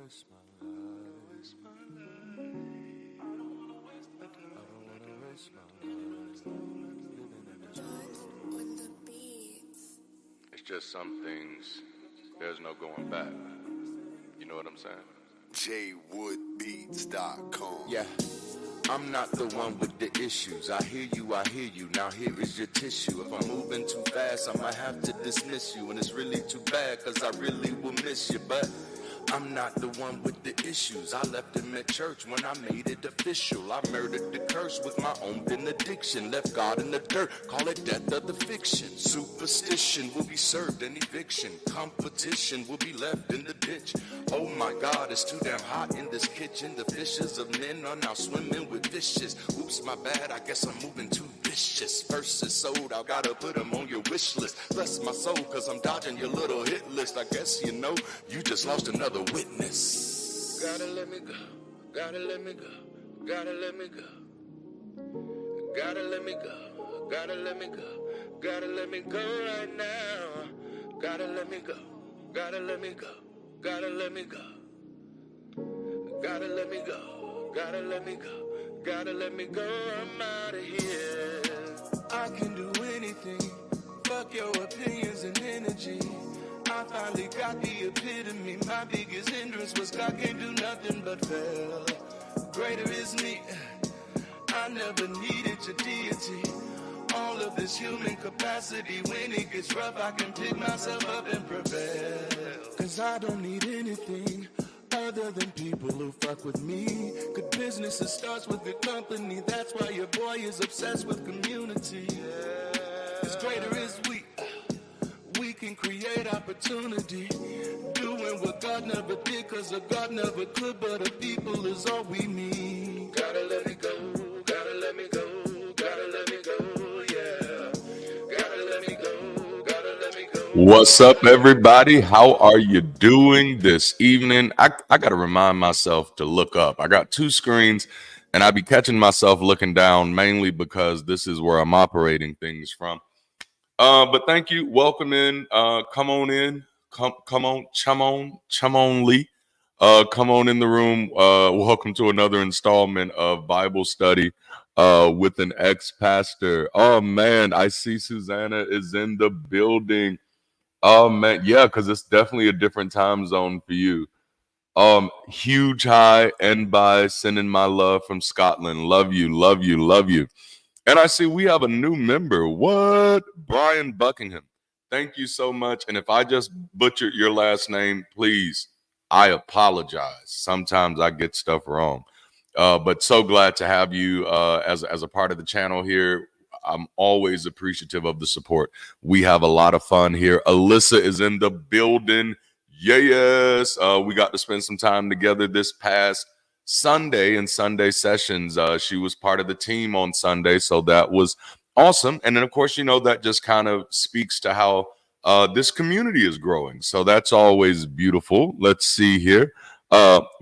waste my life. I don't wanna waste my life. It's just some things, there's no going back. You know what I'm saying? jwoodbeats.com. Yeah, I'm not the one with the issues. I hear you. Now here is your tissue. If I'm moving too fast, I might have to dismiss you. And it's really too bad, cause I really will miss you. But I'm not the one with the issues. I left him at church when I made it official. I murdered the curse with my own benediction. Left God in the dirt, call it death of the fiction. Superstition will be served in eviction. Competition will be left in the ditch. Oh my God, it's too damn hot in this kitchen. The fishes of men are now swimming with fishes. Oops, my bad, I guess I'm moving too vicious. Verses sold, I gotta put them on your wish list. Bless my soul, cause I'm dodging your little hit list. I guess you know, you just lost another witness. Gotta let me go, gotta let me go, gotta let me go. Gotta let me go, gotta let me go, gotta let me go right now. Gotta let me go, gotta let me go, gotta let me go. Gotta let me go, gotta let me go, gotta let me go, I'm out of here. I can do anything, fuck your opinions and energy. I finally got the epitome. My biggest hindrance was God can't do nothing but fail. Greater is me. I never needed your deity. All of this human capacity. When it gets rough, I can pick myself up and prevail. Cause I don't need anything other than people who fuck with me. Good business, it starts with good company. That's why your boy is obsessed with community. Cause greater is we. We can create opportunity, doing what God never did, cause a God never could, but a people is all we need. Gotta let me go, gotta let me go, gotta let me go, yeah. Gotta let me go, gotta let me go. What's up, everybody? How are you doing this evening? I got to remind myself to look up. I got two screens, and I be catching myself looking down, mainly because this is where I'm operating things from. But thank you. Welcome in. Come on in. Come on. Chum on Lee. Come on in the room. Welcome to another installment of Bible study with an ex-pastor. Oh, man. I see Susanna is in the building. Oh, man. Yeah, because it's definitely a different time zone for you. Huge hi and bye. Sending my love from Scotland. Love you, love you, love you. And I see we have a new member. What? Brian Buckingham. Thank you so much. And if I just butchered your last name, please, I apologize. Sometimes I get stuff wrong. But so glad to have you as a part of the channel here. I'm always appreciative of the support. We have a lot of fun here. Alyssa is in the building. Yes. We got to spend some time together this past Sunday and Sunday sessions. She was part of the team on Sunday, so that was awesome. And then, of course, you know, that just kind of speaks to how this community is growing. So that's always beautiful. Let's see here.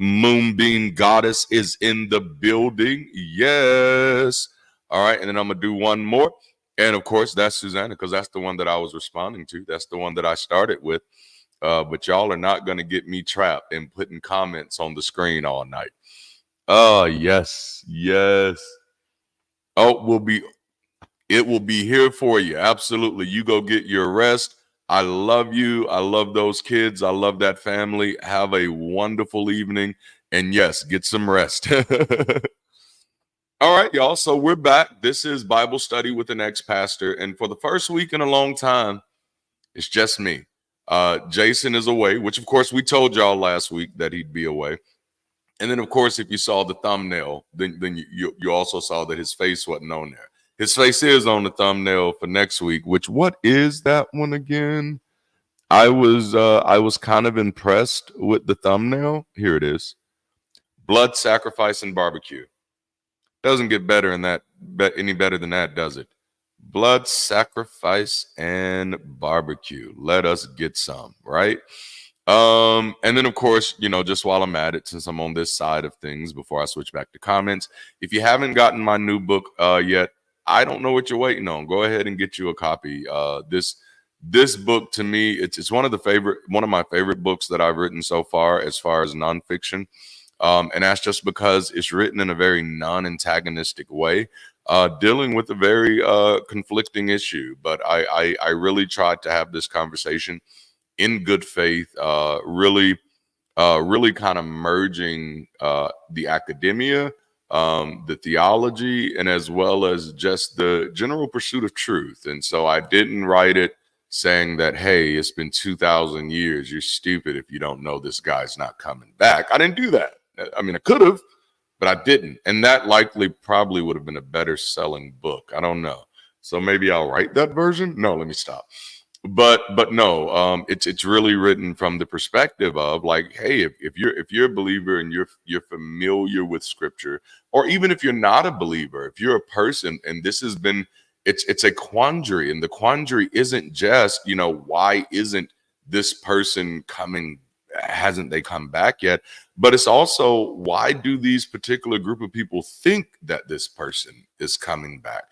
Moonbeam Goddess is in the building. Yes. All right. And then I'm going to do one more. And, of course, that's Susanna, because that's the one that I was responding to. That's the one that I started with. But y'all are not going to get me trapped in putting comments on the screen all night. Oh, yes. Oh, it will be here for you. Absolutely. You go get your rest. I love you. I love those kids. I love that family. Have a wonderful evening. And yes, get some rest. All right, y'all. So we're back. This is Bible study with an ex-pastor. And for the first week in a long time, it's just me. Jason is away, which, of course, we told y'all last week that he'd be away. And then, of course, if you saw the thumbnail, then you also saw that his face wasn't on there. His face is on the thumbnail for next week, which, what is that one again? I was kind of impressed with the thumbnail. Here it is. Blood, sacrifice, and barbecue. Doesn't get better than that, any better than that, does it? Blood, sacrifice, and barbecue. Let us get some, right? And then, of course, you know, just while I'm at it, since I'm on this side of things, before I switch back to comments, if you haven't gotten my new book yet, I don't know what you're waiting on. Go ahead and get you a copy. this book to me, it's one of my favorite books that I've written so far as nonfiction. And that's just because it's written in a very non-antagonistic way, dealing with a very conflicting issue. But I really tried to have this conversation in good faith, really kind of merging the academia, the theology, and as well as just the general pursuit of truth. And so I didn't write it saying that, hey, it's been 2,000 years. You're stupid if you don't know this guy's not coming back. I didn't do that. I mean, I could have, but I didn't. And that likely probably would have been a better selling book. I don't know. So maybe I'll write that version. No, let me stop. But no, it's really written from the perspective of like, hey, if you're a believer and you're familiar with scripture, or even if you're not a believer, if you're a person and this has been, it's a quandary, and the quandary isn't just, why isn't this person coming? Hasn't they come back yet? But it's also, why do these particular group of people think that this person is coming back?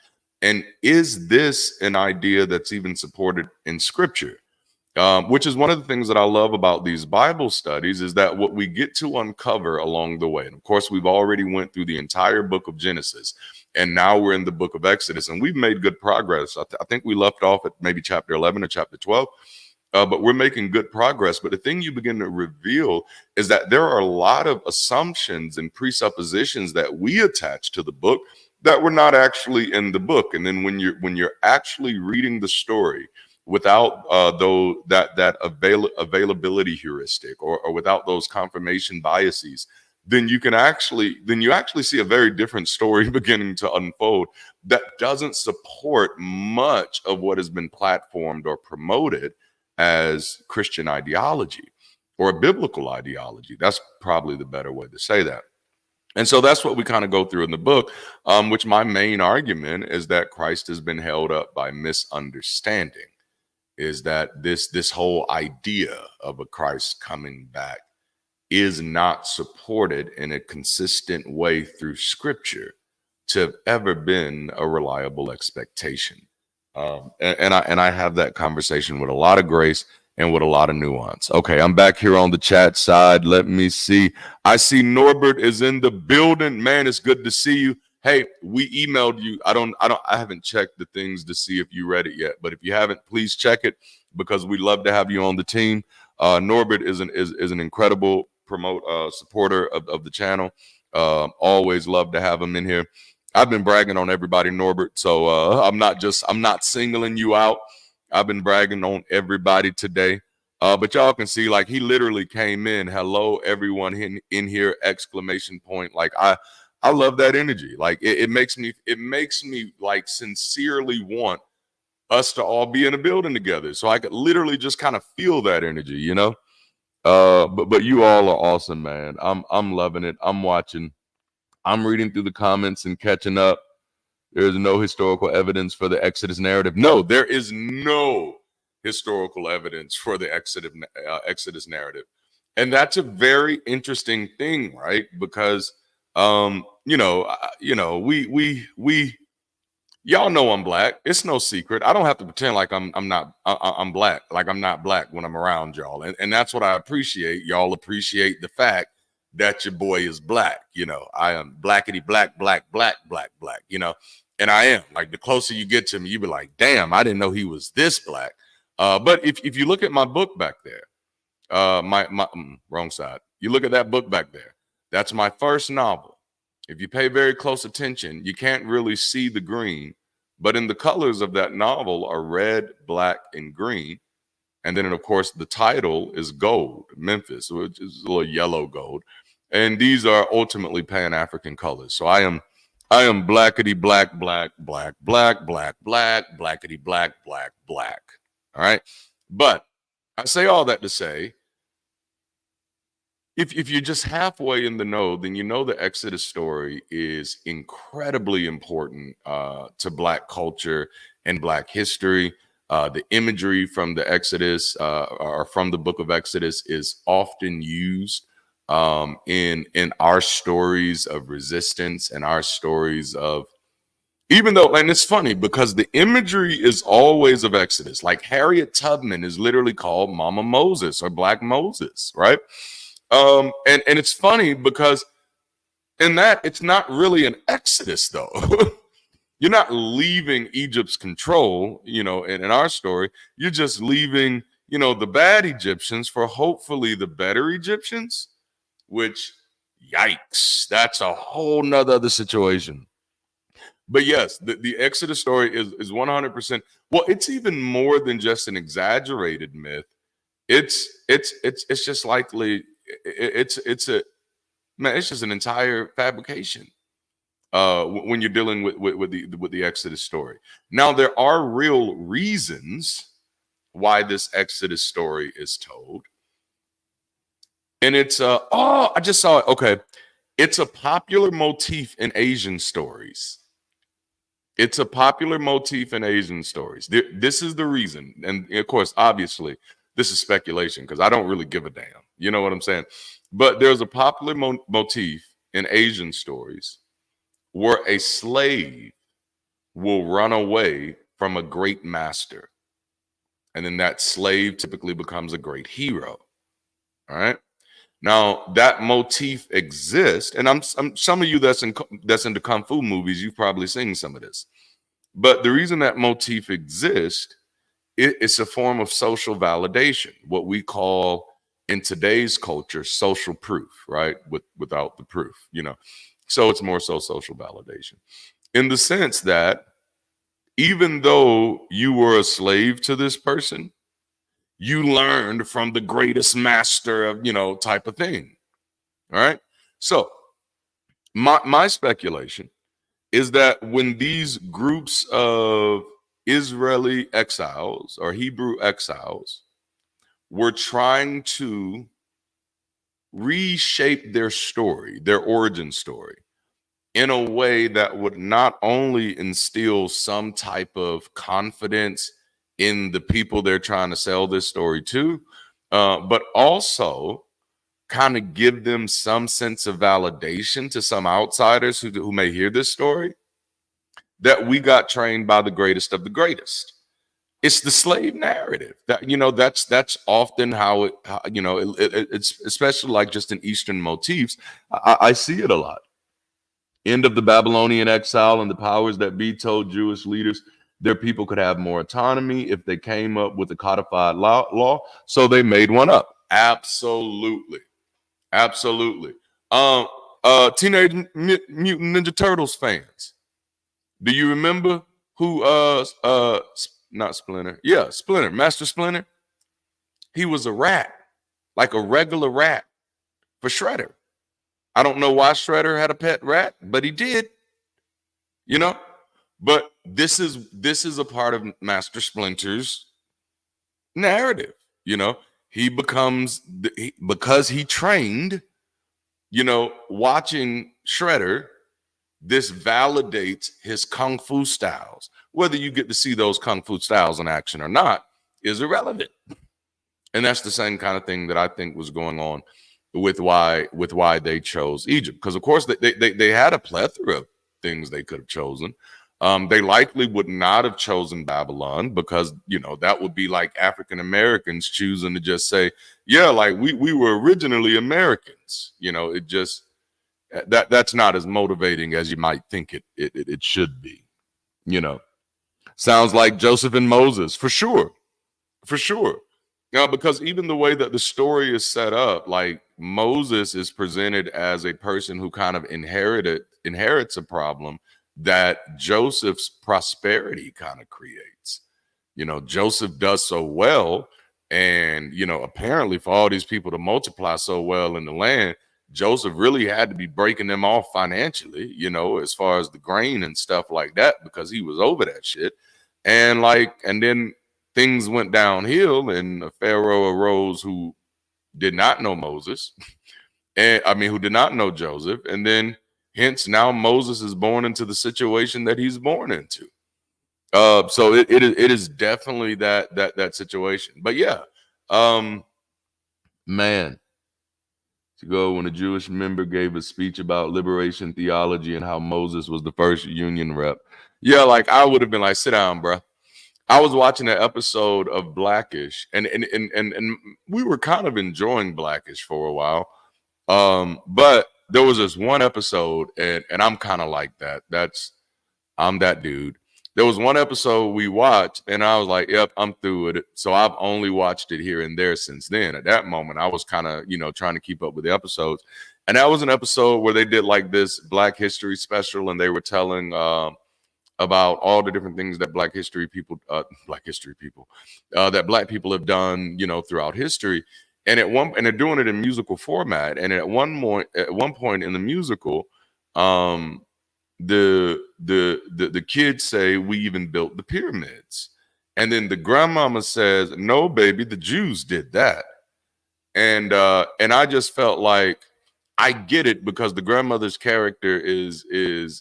And is this an idea that's even supported in scripture? Which is one of the things that I love about these Bible studies, is that what we get to uncover along the way. And of course, we've already went through the entire book of Genesis, and now we're in the book of Exodus, and we've made good progress. I think we left off at maybe chapter 11 or chapter 12. But we're making good progress. But the thing you begin to reveal is that there are a lot of assumptions and presuppositions that we attach to the book that were not actually in the book. And then when you're actually reading the story without availability heuristic, or without those confirmation biases, then you actually see a very different story beginning to unfold that doesn't support much of what has been platformed or promoted as Christian ideology or biblical ideology. That's probably the better way to say that. And so that's what we kind of go through in the book, which my main argument is that Christ has been held up by misunderstanding, is that this whole idea of a Christ coming back is not supported in a consistent way through scripture to have ever been a reliable expectation. And I have that conversation with a lot of grace and with a lot of nuance. Okay, I'm back here on the chat side. Let me see. I see Norbert is in the building. Man, it's good to see you. Hey, we emailed you. I haven't checked the things to see if you read it yet, but if you haven't, please check it, because we'd love to have you on the team. Norbert is an incredible supporter of the channel. Always love to have him in here. I've been bragging on everybody, Norbert. So I'm not singling you out. I've been bragging on everybody today. But y'all can see, like, he literally came in. Hello, everyone in here! Exclamation point. Like, I love that energy. Like, it makes me like sincerely want us to all be in a building together. So I could literally just kind of feel that energy, But you all are awesome, man. I'm loving it. I'm watching. I'm reading through the comments and catching up. There is no historical evidence for the Exodus narrative. No, there is no historical evidence for the Exodus narrative. And that's a very interesting thing, right? Because, we y'all know I'm black. It's no secret. I don't have to pretend like I'm black, like I'm not black when I'm around y'all. And that's what I appreciate. Y'all appreciate the fact that your boy is black. I am blackety black, black, black, black, black, and I am. Like, the closer you get to me, you be like, damn, I didn't know he was this black. But if you look at my book back there, wrong side. You look at that book back there. That's my first novel. If you pay very close attention, you can't really see the green, but in the colors of that novel are red, black, and green. And then, of course, the title is gold, Memphis, which is a little yellow gold. And these are ultimately Pan-African colors. So I am blackety black, black, black, black, black, black, blackety black, black, black. All right. But I say all that to say, if you're just halfway in the know, then the Exodus story is incredibly important to Black culture and Black history. The imagery from the Exodus or from the book of Exodus is often used in our stories of resistance and our stories of Even though, and it's funny because the imagery is always of Exodus. Like Harriet Tubman is literally called Mama Moses or Black Moses, right? And it's funny because in that it's not really an Exodus though. You're not leaving Egypt's control, in our story. You're just leaving, the bad Egyptians for hopefully the better Egyptians, which, yikes, that's a whole nother other situation. But yes, the Exodus story is 100%. Well, it's even more than just an exaggerated myth. It's just likely it's just an entire fabrication. When you're dealing with the Exodus story. Now, there are real reasons why this Exodus story is told. And it's I just saw it. Okay. It's a popular motif in Asian stories. It's a popular motif in Asian stories. This is the reason. And of course, obviously, this is speculation because I don't really give a damn. You know what I'm saying? But there's a popular motif in Asian stories where a slave will run away from a great master. And then that slave typically becomes a great hero. All right. Now that motif exists, and I'm some of you that's into kung fu movies, you've probably seen some of this. But the reason that motif exists, it's a form of social validation, what we call in today's culture social proof, right? Without the proof, So it's more so social validation in the sense that even though you were a slave to this person, you learned from the greatest master of, type of thing. All right. So my speculation is that when these groups of Israeli exiles or Hebrew exiles were trying to reshape their story, their origin story, in a way that would not only instill some type of confidence in the people they're trying to sell this story to, but also kind of give them some sense of validation to some outsiders who may hear this story, that we got trained by the greatest of the greatest. It's the slave narrative that's often how it's especially like just in Eastern motifs. I see it a lot. End of the Babylonian exile and the powers that be told Jewish leaders their people could have more autonomy if they came up with a codified law. So they made one up. Absolutely. Teenage Mutant Ninja Turtles fans. Do you remember who not Splinter? Yeah, Splinter, Master Splinter. He was a rat, like a regular rat for Shredder. I don't know why Shredder had a pet rat, but he did. But this is a part of Master Splinter's narrative. He becomes because he trained, watching Shredder. This validates his kung fu styles. Whether you get to see those kung fu styles in action or not is irrelevant. And that's the same kind of thing that I think was going on with why they chose Egypt. Because of course they had a plethora of things they could have chosen. They likely would not have chosen Babylon because, that would be like African Americans choosing to just say, yeah, like we were originally Americans. It just, that's not as motivating as you might think it should be. Sounds like Joseph and Moses for sure. Because even the way that the story is set up, like Moses is presented as a person who kind of inherits a problem that Joseph's prosperity kind of creates. Joseph does so well, and apparently for all these people to multiply so well in the land, Joseph really had to be breaking them off financially, as far as the grain and stuff like that, because he was over that shit. And then things went downhill, and a Pharaoh arose who did not know Moses, and who did not know Joseph. And then hence now Moses is born into the situation that he's born into. So it is definitely that situation. But yeah, man. To go when a Jewish member gave a speech about liberation theology and how Moses was the first union rep. Yeah, like I would have been like, sit down, bro. I was watching an episode of Blackish, and we were kind of enjoying Blackish for a while. But there was this one episode, and I'm kind of like that. I'm that dude. There was one episode we watched, and I was like, yep, I'm through with it. So I've only watched it here and there since then. At that moment, I was kind of, trying to keep up with the episodes. And that was an episode where they did like this Black History special, and they were telling about all the different things that Black people have done, throughout history. And they're doing it in musical format. And at one point in the musical, the kids say we even built the pyramids, and then the grandmama says, no, baby, the Jews did that. And I just felt like I get it, because the grandmother's character is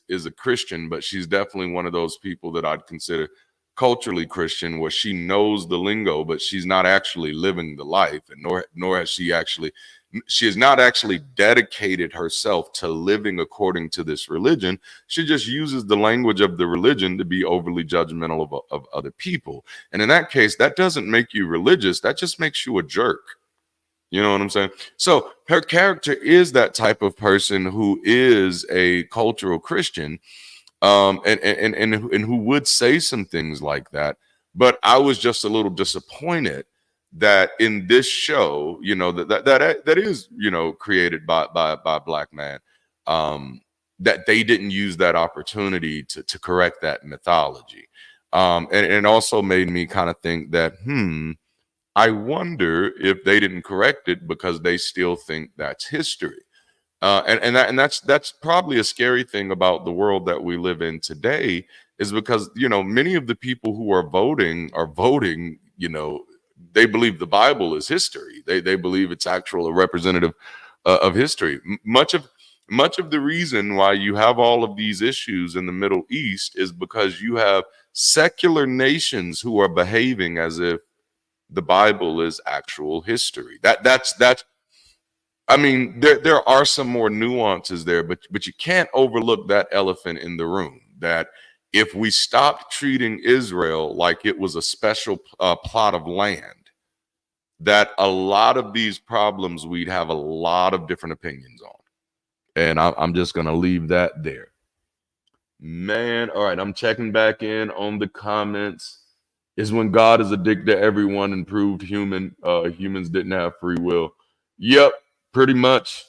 a Christian, but she's definitely one of those people that I'd consider culturally Christian, where she knows the lingo, but she's not actually living the life, and nor has she has not actually dedicated herself to living according to this religion. She just uses the language of the religion to be overly judgmental of other people. And in that case, that doesn't make you religious. That just makes you a jerk. You know what I'm saying? So her character is that type of person who is a cultural Christian, and who would say some things like that. But I was just a little disappointed that in this show, that is, created by Black man, that they didn't use that opportunity to correct that mythology. And it also made me kind of think that, I wonder if they didn't correct it because they still think that's history. And that's probably a scary thing about the world that we live in today, is because, many of the people who are voting, they believe the Bible is history. They believe it's actual a representative of history. Much of the reason why you have all of these issues in the Middle East is because you have secular nations who are behaving as if the Bible is actual history. That's I mean, there are some more nuances there, but you can't overlook that elephant in the room, that if we stopped treating Israel like it was a special plot of land, that a lot of these problems we'd have a lot of different opinions on. And I'm just going to leave that there. Man, all right, I'm checking back in on the comments. Is when God is a dick to everyone and proved humans didn't have free will. Yep, pretty much.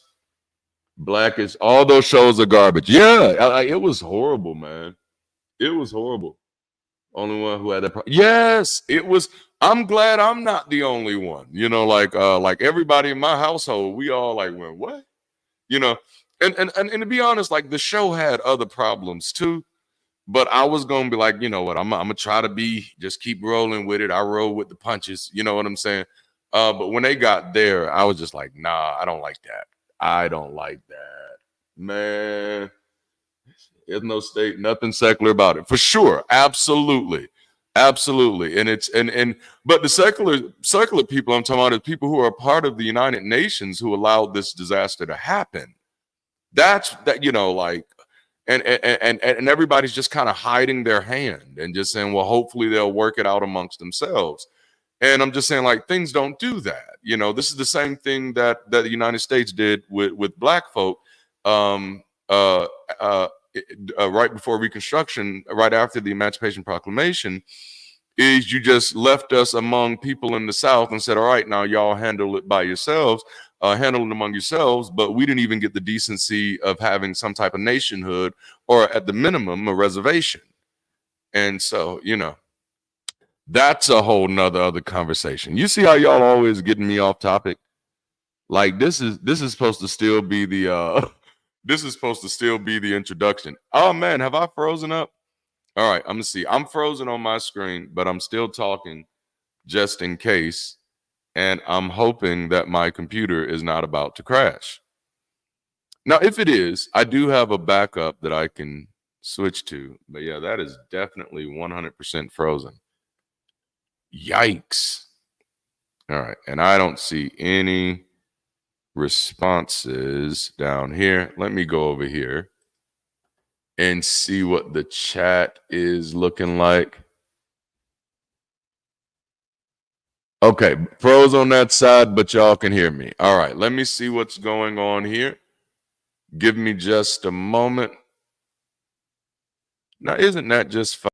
Blackish, all those shows are garbage. Yeah, it was horrible, man. It was horrible. Only one who had that problem. Yes, it was. I'm glad I'm not the only one. Like everybody in my household, we all like went, what? And to be honest, like the show had other problems too. But I was gonna be like, you know what? I'm gonna try to just keep rolling with it. I roll with the punches. You know what I'm saying? But when they got there, I was just like, nah, I don't like that. I don't like that, man. There's no state, nothing secular about it, for sure. Absolutely. And but the secular people I'm talking about is people who are part of the United Nations who allowed this disaster to happen. That's that, like. And everybody's just kind of hiding their hand and just saying, well, hopefully they'll work it out amongst themselves. And I'm just saying, like, things don't do that. This is the same thing that the United States did with Black folk right before Reconstruction, right after the Emancipation Proclamation, is you just left us among people in the South and said, all right, now y'all handle it by yourselves. Handle it among yourselves, but we didn't even get the decency of having some type of nationhood, or at the minimum a reservation. And so, that's a whole nother other conversation. You see how y'all always getting me off topic? Like this is supposed to still be the introduction. Oh man, have I frozen up? All right, I'm gonna see. I'm frozen on my screen, but I'm still talking just in case. And I'm hoping that my computer is not about to crash. Now, if it is, I do have a backup that I can switch to. But yeah, that is definitely 100% frozen. Yikes. All right. And I don't see any responses down here. Let me go over here and see what the chat is looking like. Okay, pros on that side, but y'all can hear me. All right, let me see what's going on here. Give me just a moment. Now, isn't that just fun?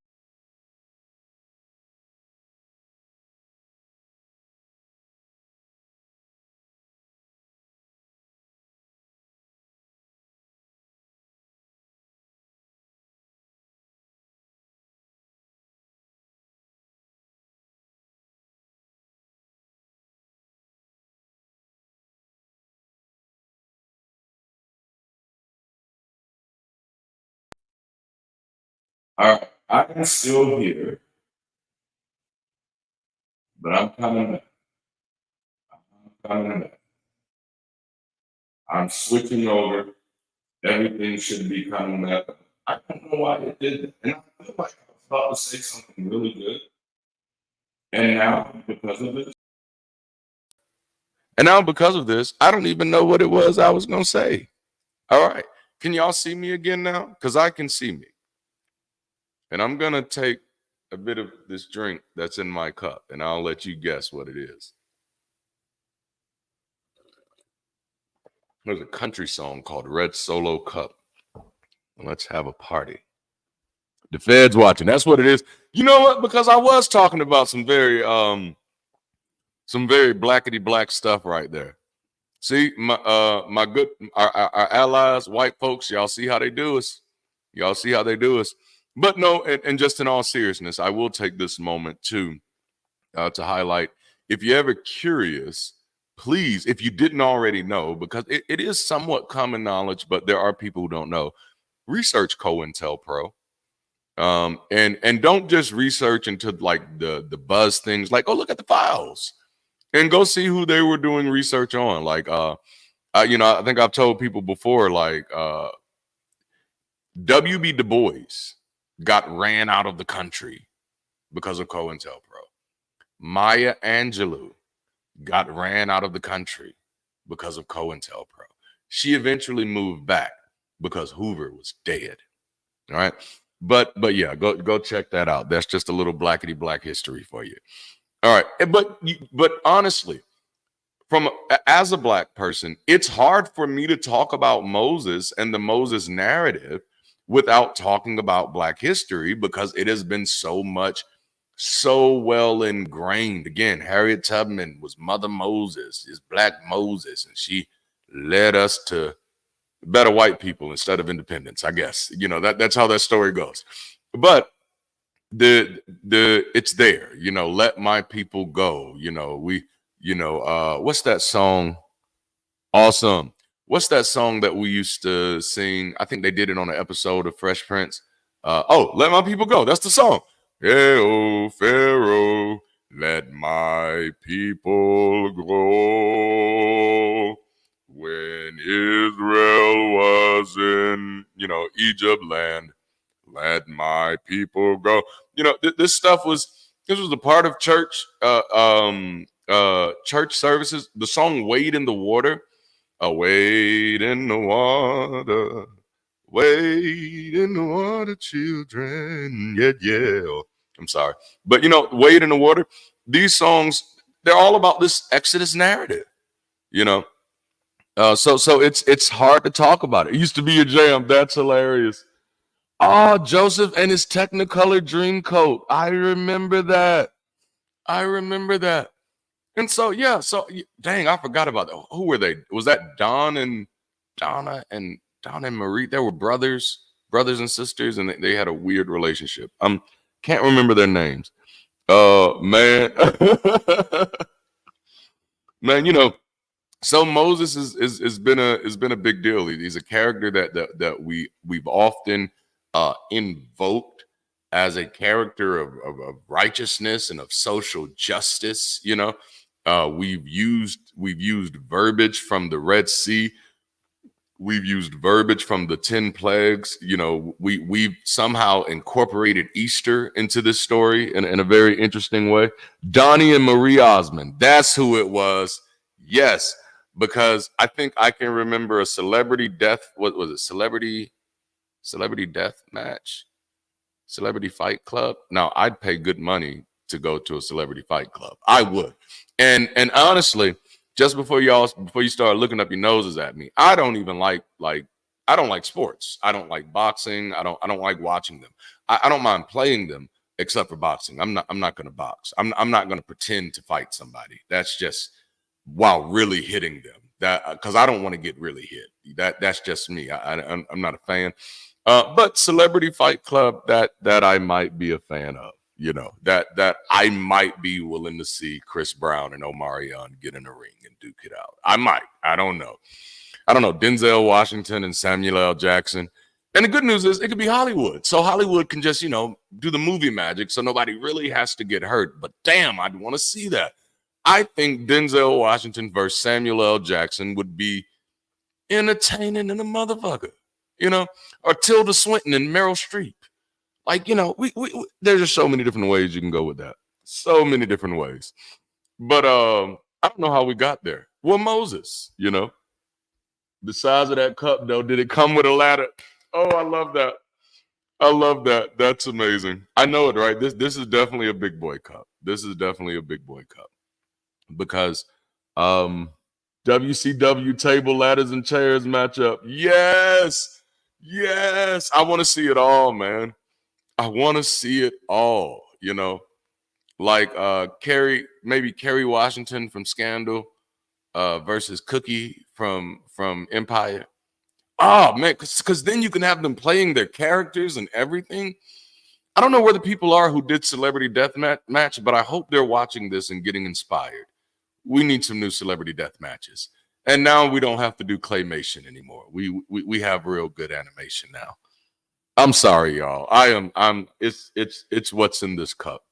All right, I'm still here, but I'm coming back. I'm switching over. Everything should be coming back. I don't know why it did that. And I feel like I was about to say something really good. And now, because of this, I don't even know what it was I was going to say. All right. Can y'all see me again now? Because I can see me. And I'm going to take a bit of this drink that's in my cup, and I'll let you guess what it is. There's a country song called Red Solo Cup. Let's have a party. The Fed's watching. That's what it is. You know what? Because I was talking about some very blackety black stuff right there. See, my good our allies, white folks, y'all see how they do us. Y'all see how they do us. But no, and just in all seriousness, I will take this moment to highlight, if you're ever curious, please, if you didn't already know, because it is somewhat common knowledge, but there are people who don't know, research COINTELPRO. And don't just research into like the buzz things, like, oh, look at the files and go see who they were doing research on. Like, I think I've told people before, like, W.B. Du Bois got ran out of the country because of COINTELPRO. Maya Angelou got ran out of the country because of COINTELPRO. She eventually moved back because Hoover was dead. All right. But yeah, go check that out. That's just a little blackety black history for you. All right. But honestly, as a black person, it's hard for me to talk about Moses and the Moses narrative without talking about black history, because it has been so well ingrained. Again, Harriet Tubman was Mother Moses, is Black Moses, and she led us to better white people instead of independence, I guess. That's how that story goes. But it's there, let my people go. What's that song? Awesome. What's that song that we used to sing? I think they did it on an episode of Fresh Prince. Let my people go. That's the song. Hey, oh, Pharaoh, let my people go. When Israel was in, Egypt land, let my people go. This was a part of church services. The song "Wade in the Water," wade in the water, wade in the water, children. Yeah. I'm sorry, but "Wade in the Water." These songs, they're all about this Exodus narrative. So it's hard to talk about it. It used to be a jam. That's hilarious. Oh, Joseph and his Technicolor Dreamcoat. I remember that. And so, yeah, dang, I forgot about that. Who were they? Was that Don and Donna and Marie? They were brothers and sisters, and they had a weird relationship. Can't remember their names. Man. Man, so Moses has been a big deal. He's a character that we've often invoked as a character of righteousness and of social justice. We've used verbiage from the Red Sea. We've used verbiage from the 10 plagues. We've somehow incorporated Easter into this story in a very interesting way. Donnie and Marie Osmond, that's who it was. Yes, because I think I can remember a celebrity death. What was it? Celebrity death match? Celebrity fight club? Now, I'd pay good money to go to a celebrity fight club. I would. And honestly, just before you start looking up your noses at me, I don't even like I don't like sports. I don't like boxing. I don't like watching them. I don't mind playing them except for boxing. I'm not gonna box. I'm not gonna pretend to fight somebody. That's just while really hitting them. That because I don't want to get really hit. That's just me. I'm not a fan. But Celebrity Fight Club, that I might be a fan of. You know, that I might be willing to see Chris Brown and Omarion get in a ring and duke it out. I might. I don't know. Denzel Washington and Samuel L. Jackson. And the good news is it could be Hollywood. So Hollywood can just, do the movie magic so nobody really has to get hurt. But damn, I'd want to see that. I think Denzel Washington versus Samuel L. Jackson would be entertaining in a motherfucker, or Tilda Swinton and Meryl Streep. Like, we there's just so many different ways you can go with that. So many different ways. But I don't know how we got there. Well, Moses, the size of that cup, though, did it come with a ladder? Oh, I love that. I love that. That's amazing. I know it, right? This is definitely a big boy cup. This is definitely a big boy cup. Because WCW table, ladders, and chairs matchup. Yes. Yes. I want to see it all, man. I want to see it all, like Kerry Washington from Scandal versus Cookie from Empire. Oh man, because then you can have them playing their characters and everything. I don't know where the people are who did Celebrity Death Match, but I hope they're watching this and getting inspired. We need some new Celebrity Death Matches. And now we don't have to do claymation anymore. We have real good animation now. I'm sorry, y'all. It's what's in this cup.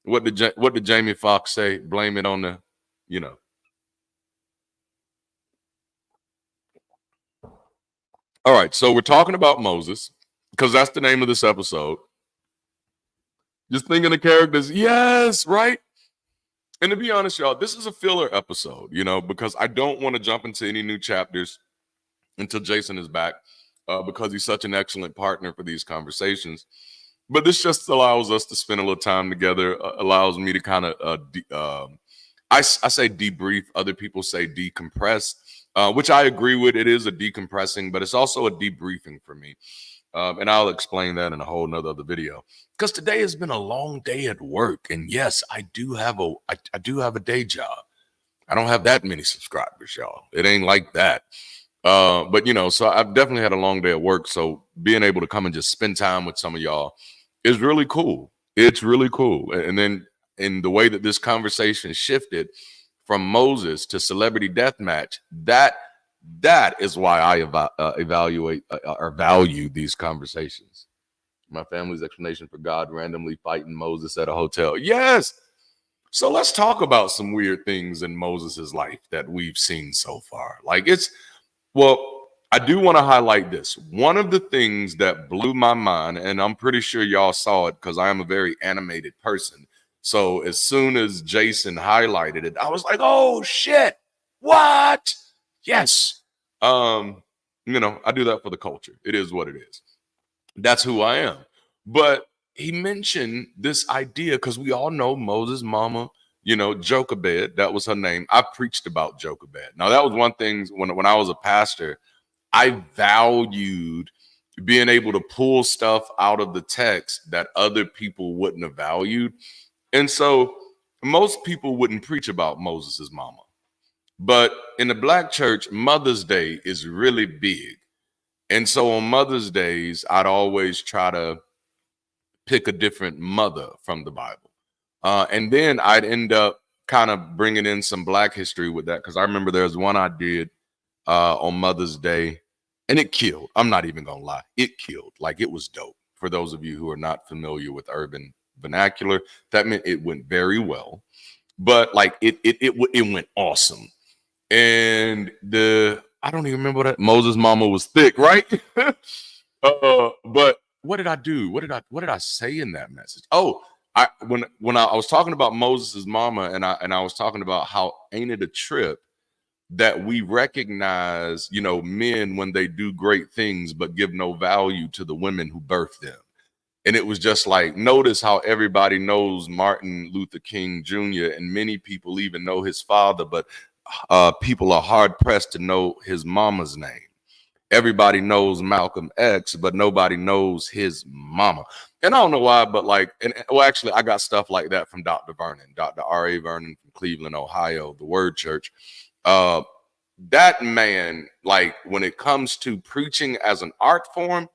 What did Jamie Foxx say? Blame it on the, All right, so we're talking about Moses because that's the name of this episode. Just thinking of characters. Yes, right? And to be honest, y'all, this is a filler episode, because I don't want to jump into any new chapters until Jason is back because he's such an excellent partner for these conversations. But this just allows us to spend a little time together, allows me to kind of, I say debrief, other people say decompress, which I agree with. It is a decompressing, but it's also a debriefing for me. And I'll explain that in a whole nother other video. Because today has been a long day at work. And yes, I do have a day job. I don't have that many subscribers, y'all. It ain't like that. But so I've definitely had a long day at work. So being able to come and just spend time with some of y'all is really cool. It's really cool. And then in the way that this conversation shifted from Moses to Celebrity Deathmatch, that is why I evaluate or value these conversations. My family's explanation for God randomly fighting Moses at a hotel. Yes. So let's talk about some weird things in Moses's life that we've seen so far. I do want to highlight this. One of the things that blew my mind, and I'm pretty sure y'all saw it because I am a very animated person. So as soon as Jason highlighted it, I was like, oh shit, what? Yes. I do that for the culture. It is what it is. That's who I am. But he mentioned this idea because we all know Moses' mama, Jochebed, that was her name. I preached about Jochebed. Now, that was one thing when I was a pastor, I valued being able to pull stuff out of the text that other people wouldn't have valued. And so most people wouldn't preach about Moses' mama. But in the Black church, Mother's Day is really big. And so on Mother's Days, I'd always try to pick a different mother from the Bible. And then I'd end up kind of bringing in some Black history with that. Because I remember there's one I did on Mother's Day, and it killed. I'm not even going to lie. It killed. Like, it was dope. For those of you who are not familiar with urban vernacular, that meant it went very well. But like it went awesome. And I don't even remember that Moses' mama was thick, right? But what did I do? What did I say in that message? Oh, when I was talking about Moses' mama, and I was talking about how ain't it a trip that we recognize, you know, men when they do great things, but give no value to the women who birthed them. And it was just like, notice how everybody knows Martin Luther King Jr. and many people even know his father, but people are hard pressed to know his mama's name. Everybody knows Malcolm X, but nobody knows his mama. And I don't know why, but like, well, actually, I got stuff like that from Dr. Vernon, Dr. R.A. Vernon from Cleveland, Ohio, the Word Church. That man, like, when it comes to preaching as an art form,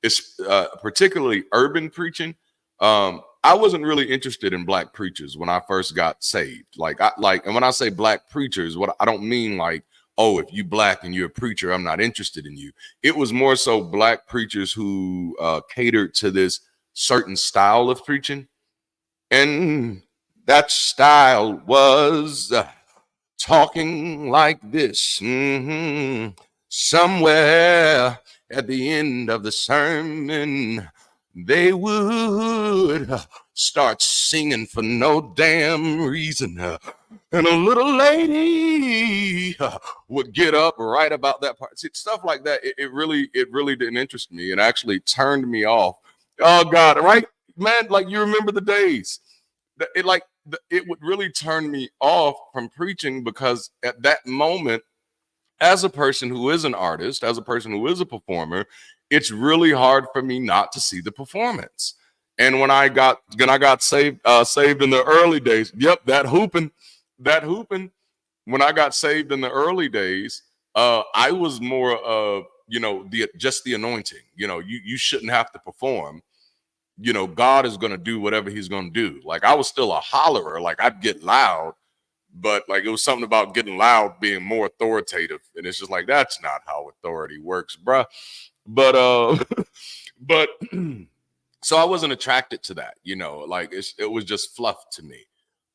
it's particularly urban preaching. I wasn't really interested in black preachers when I first got saved. And when I say black preachers, what I don't mean like, oh, if you black and you're a preacher, I'm not interested in you. It was more so black preachers who catered to this certain style of preaching. And that style was talking like this. Somewhere at the end of the sermon, they would start singing for no damn reason. And a little lady would get up right about that part. See, stuff like that, it really didn't interest me. It actually turned me off. Oh, God, right? Man, like, you remember the days. It would really turn me off from preaching, because at that moment, as a person who is an artist, as a person who is a performer, it's really hard for me not to see the performance. And when I got saved in the early days, yep, that hooping. When I got saved in the early days, I was more of, you know, just the anointing. You know, you shouldn't have to perform. You know, God is going to do whatever he's going to do. Like, I was still a hollerer. Like, I'd get loud, but like, it was something about getting loud being more authoritative. And it's just like, that's not how authority works, bruh. But, but so I wasn't attracted to that, you know, like it was just fluff to me.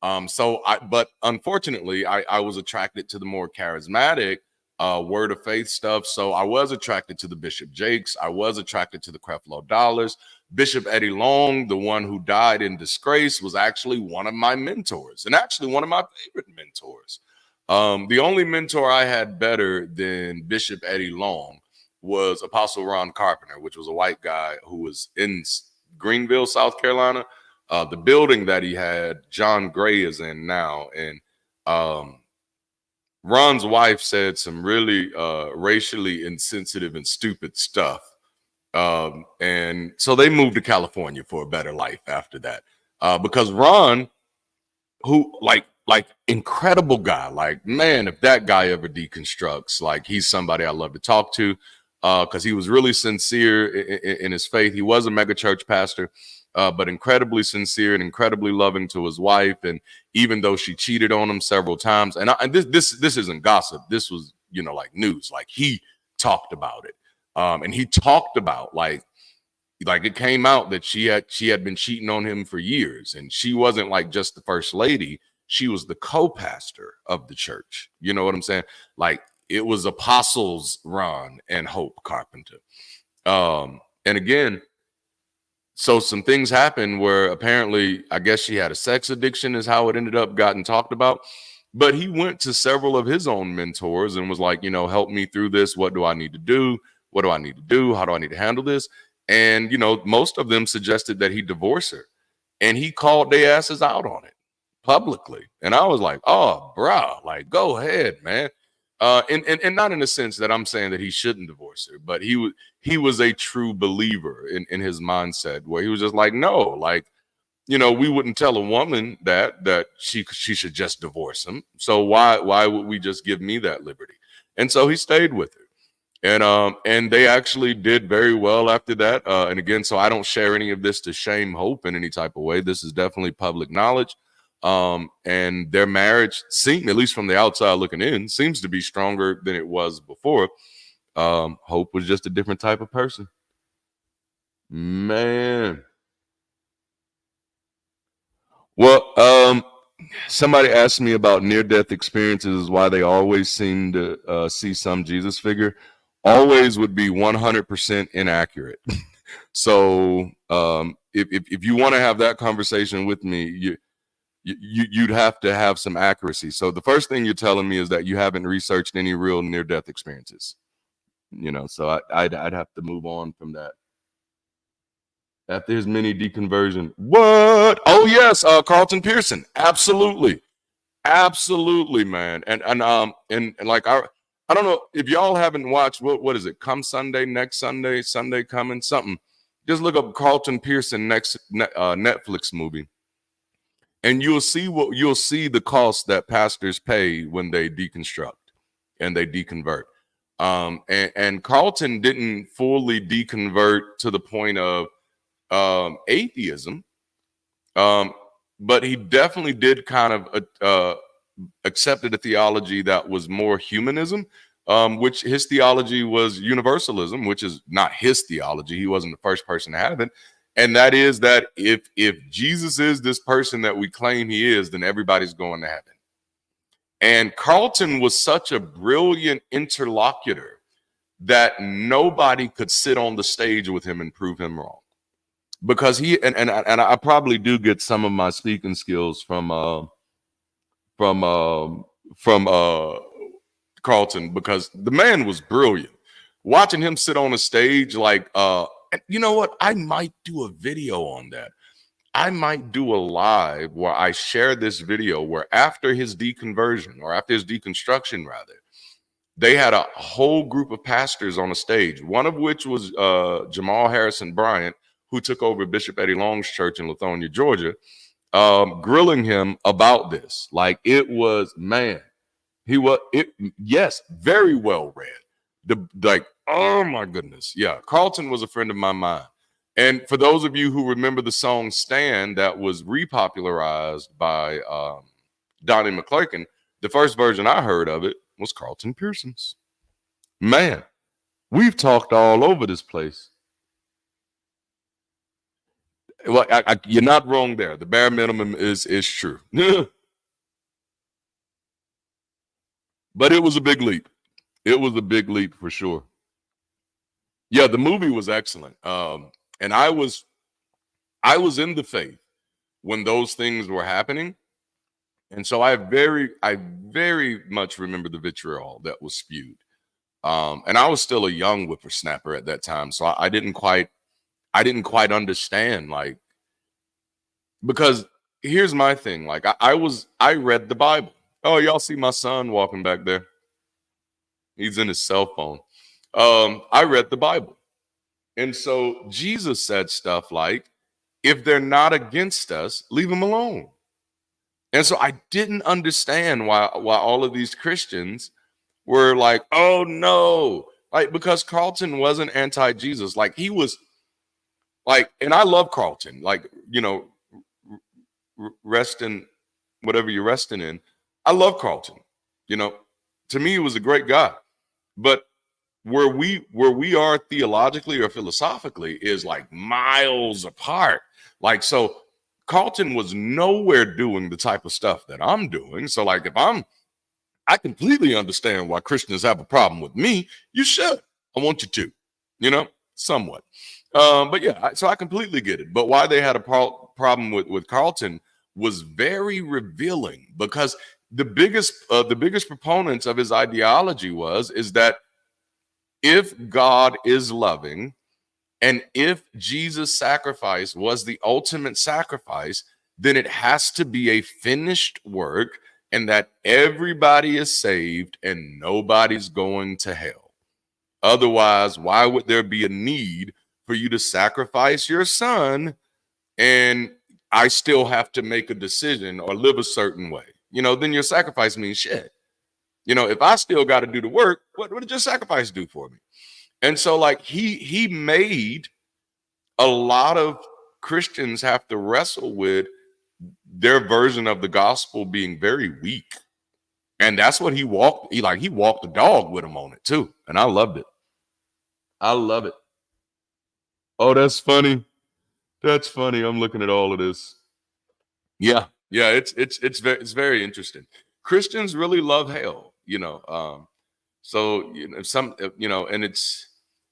But unfortunately, I was attracted to the more charismatic word of faith stuff. So I was attracted to the Bishop Jakes. I was attracted to the Creflo Dollars. Bishop Eddie Long, the one who died in disgrace, was actually one of my mentors, and actually one of my favorite mentors. The only mentor I had better than Bishop Eddie Long was Apostle Ron Carpenter, which was a white guy who was in Greenville, South Carolina. The building that he had, John Gray is in now. And Ron's wife said some really racially insensitive and stupid stuff. And so they moved to California for a better life after that. Because Ron, who like incredible guy, like, man, if that guy ever deconstructs, like, he's somebody I love to talk to, because he was really sincere in his faith. He was a mega church pastor, but incredibly sincere and incredibly loving to his wife. And even though she cheated on him several times, and this isn't gossip, this was, you know, like news, like he talked about it. And he talked about like it came out that she had been cheating on him for years, and she wasn't like just the first lady. She was the co-pastor of the church. You know what I'm saying? Like, it was Apostles Ron and Hope Carpenter. And again, so some things happened where apparently, I guess she had a sex addiction is how it ended up gotten talked about. But he went to several of his own mentors and was like, you know, help me through this. What do I need to do? What do I need to do? How do I need to handle this? And, you know, most of them suggested that he divorce her. And he called their asses out on it publicly. And I was like, oh, bruh, like, go ahead, man. And not in the sense that I'm saying that he shouldn't divorce her, but he was a true believer in his mindset, where he was just like, no, like, you know, we wouldn't tell a woman that she should just divorce him. So why would we just give me that liberty? And so he stayed with her. And they actually did very well after that. And again, so I don't share any of this to shame Hope in any type of way. This is definitely public knowledge. And their marriage seemed, at least from the outside looking in, seems to be stronger than it was before. Hope was just a different type of person. Man. Well, somebody asked me about near-death experiences, why they always seem to see some Jesus figure. Always would be 100% inaccurate. So if you want to have that conversation with me, you'd have to have some accuracy. So the first thing you're telling me is that you haven't researched any real near-death experiences. So I'd have to move on from that. After his mini deconversion. What? Oh yes, Carlton Pearson. Absolutely. Absolutely, man. And like I don't know if y'all haven't watched what is it? Come Sunday, next Sunday, Sunday coming, something. Just look up Carlton Pearson next Netflix movie. And you'll see the cost that pastors pay when they deconstruct and they deconvert. And Carlton didn't fully deconvert to the point of atheism, but he definitely did kind of accepted a theology that was more humanism, which his theology was universalism, which is not his theology. He wasn't the first person to have it. And that is that if Jesus is this person that we claim he is, then everybody's going to heaven. And Carlton was such a brilliant interlocutor that nobody could sit on the stage with him and prove him wrong. Because he and I probably do get some of my speaking skills from Carlton, because the man was brilliant. Watching him sit on a stage, like you know what? I might do a video on that. I might do a live where I share this video where after his deconversion, or after his deconstruction rather, they had a whole group of pastors on a stage, one of which was Jamal Harrison Bryant, who took over Bishop Eddie Long's church in Lithonia, Georgia, grilling him about this. Like, it was, man, yes, very well read. Oh my goodness. Yeah, Carlton was a friend of mine. And for those of you who remember the song Stand that was repopularized by Donnie McClurkin, the first version I heard of it was Carlton Pearson's. Man, we've talked all over this place. Well, you're not wrong there. The bare minimum is true. But it was a big leap. It was a big leap for sure. Yeah, the movie was excellent. And I was in the faith when those things were happening. And so I very much remember the vitriol that was spewed. And I was still a young whippersnapper at that time. So I didn't quite understand, like, because here's my thing. Like, I read the Bible. Oh, y'all see my son walking back there? He's in his cell phone. I read the Bible. And so Jesus said stuff like, if they're not against us, leave them alone. And so I didn't understand why all of these Christians were like, oh no, like, because Carlton wasn't anti-Jesus. Like, he was like, and I love Carlton, like, rest in whatever you're resting in. I love Carlton. To me, he was a great guy. But where we are theologically or philosophically is like miles apart. Like, so Carlton was nowhere doing the type of stuff that I'm doing. So like, I completely understand why Christians have a problem with me. You should. I want you to, somewhat. But yeah, so I completely get it. But why they had a problem with Carlton was very revealing, because the biggest proponents of his ideology is that if God is loving, and if Jesus' sacrifice was the ultimate sacrifice, then it has to be a finished work, and that everybody is saved and nobody's going to hell. Otherwise, why would there be a need for you to sacrifice your son and I still have to make a decision or live a certain way? Then your sacrifice means shit. If I still got to do the work, what did your sacrifice do for me? And so, like, he made a lot of Christians have to wrestle with their version of the gospel being very weak. And that's what he walked the dog with him on it too. And I loved it. I love it. Oh, that's funny. That's funny. I'm looking at all of this. Yeah. Yeah, it's very interesting. Christians really love hell, so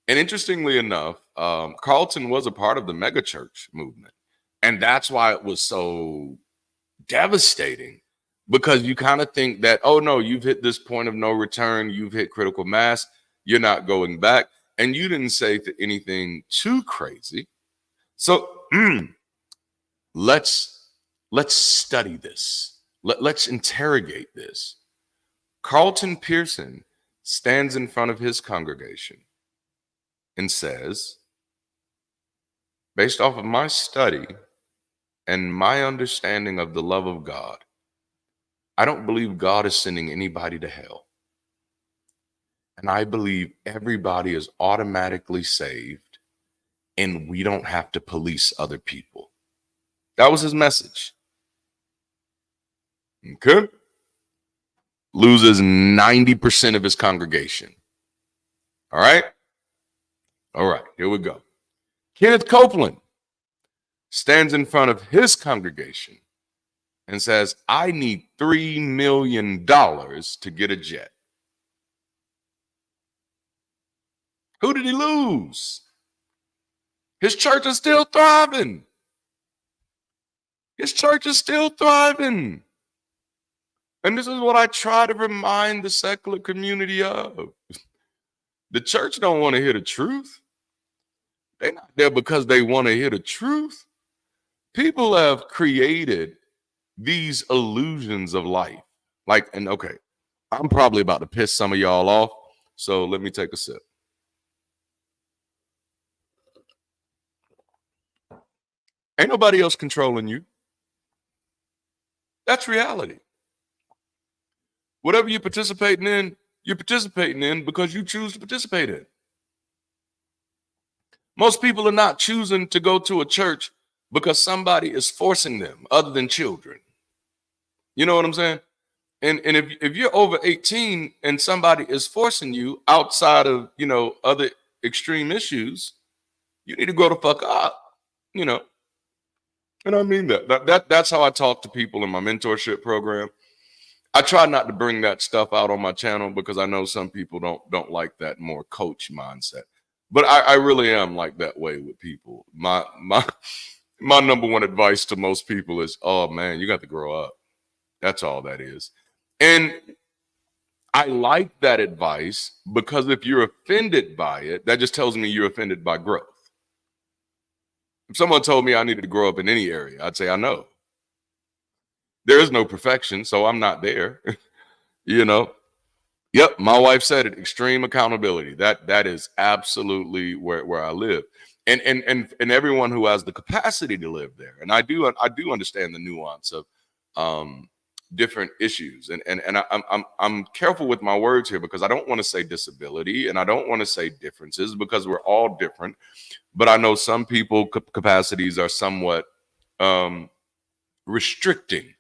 and interestingly enough, Carlton was a part of the megachurch movement, and that's why it was so devastating, because you kind of think that, oh no, you've hit this point of no return, you've hit critical mass, you're not going back, and you didn't say anything too crazy. So let's study this. Let's interrogate this. Carlton Pearson stands in front of his congregation and says, based off of my study and my understanding of the love of God, I don't believe God is sending anybody to hell. And I believe everybody is automatically saved and we don't have to police other people. That was his message. Okay. Loses 90% of his congregation. All right. All right, here we go. Kenneth Copeland stands in front of his congregation and says, I need $3 million to get a jet. Who did he lose? His church is still thriving. His church is still thriving. And this is what I try to remind the secular community of. The church don't want to hear the truth. They're not there because they want to hear the truth. People have created these illusions of life. Like, and okay, I'm probably about to piss some of y'all off, so let me take a sip. Ain't nobody else controlling you. That's reality. Whatever you're participating in because you choose to participate in. Most people are not choosing to go to a church because somebody is forcing them, other than children. You know what I'm saying? And if you're over 18 and somebody is forcing you outside of, other extreme issues, you need to grow the fuck up, And I mean that's how I talk to people in my mentorship program. I try not to bring that stuff out on my channel because I know some people don't like that more coach mindset. But I really am like that way with people. My number one advice to most people is, oh man, you got to grow up. That's all that is. And I like that advice because if you're offended by it, that just tells me you're offended by growth. If someone told me I needed to grow up in any area, I'd say, I know. There is no perfection, so I'm not there. Yep, my wife said it, extreme accountability. That is absolutely where I live. And everyone who has the capacity to live there. And I do understand the nuance of different issues. And I'm careful with my words here because I don't want to say disability and I don't want to say differences because we're all different. But I know some people capacities are somewhat restricting.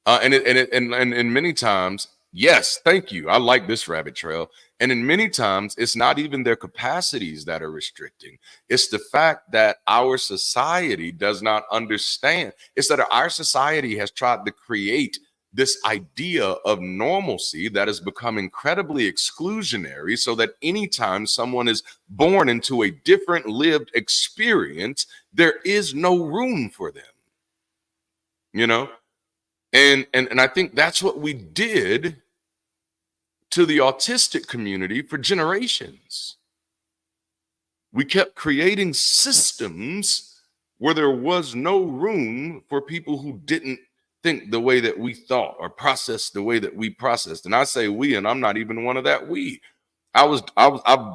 And many times, yes, thank you. I like this rabbit trail. And in many times, it's not even their capacities that are restricting. It's the fact that our society does not understand. It's that our society has tried to create this idea of normalcy that has become incredibly exclusionary so that anytime someone is born into a different lived experience, there is no room for them, And I think that's what we did to the autistic community for generations. We kept creating systems where there was no room for people who didn't think the way that we thought or process the way that we processed. And I say we, and I'm not even one of that we. I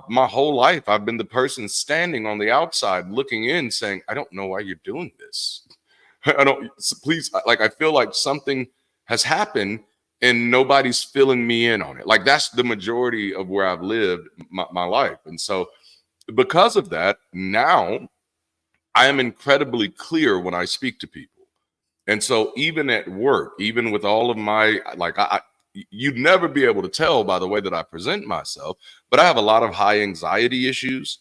my whole life, I've been the person standing on the outside looking in saying, I don't know why you're doing this. I feel like something has happened and nobody's filling me in on it. Like that's the majority of where I've lived my life. And so because of that, now I am incredibly clear when I speak to people. And so even at work, even with all of my, you'd never be able to tell by the way that I present myself, but I have a lot of high anxiety issues.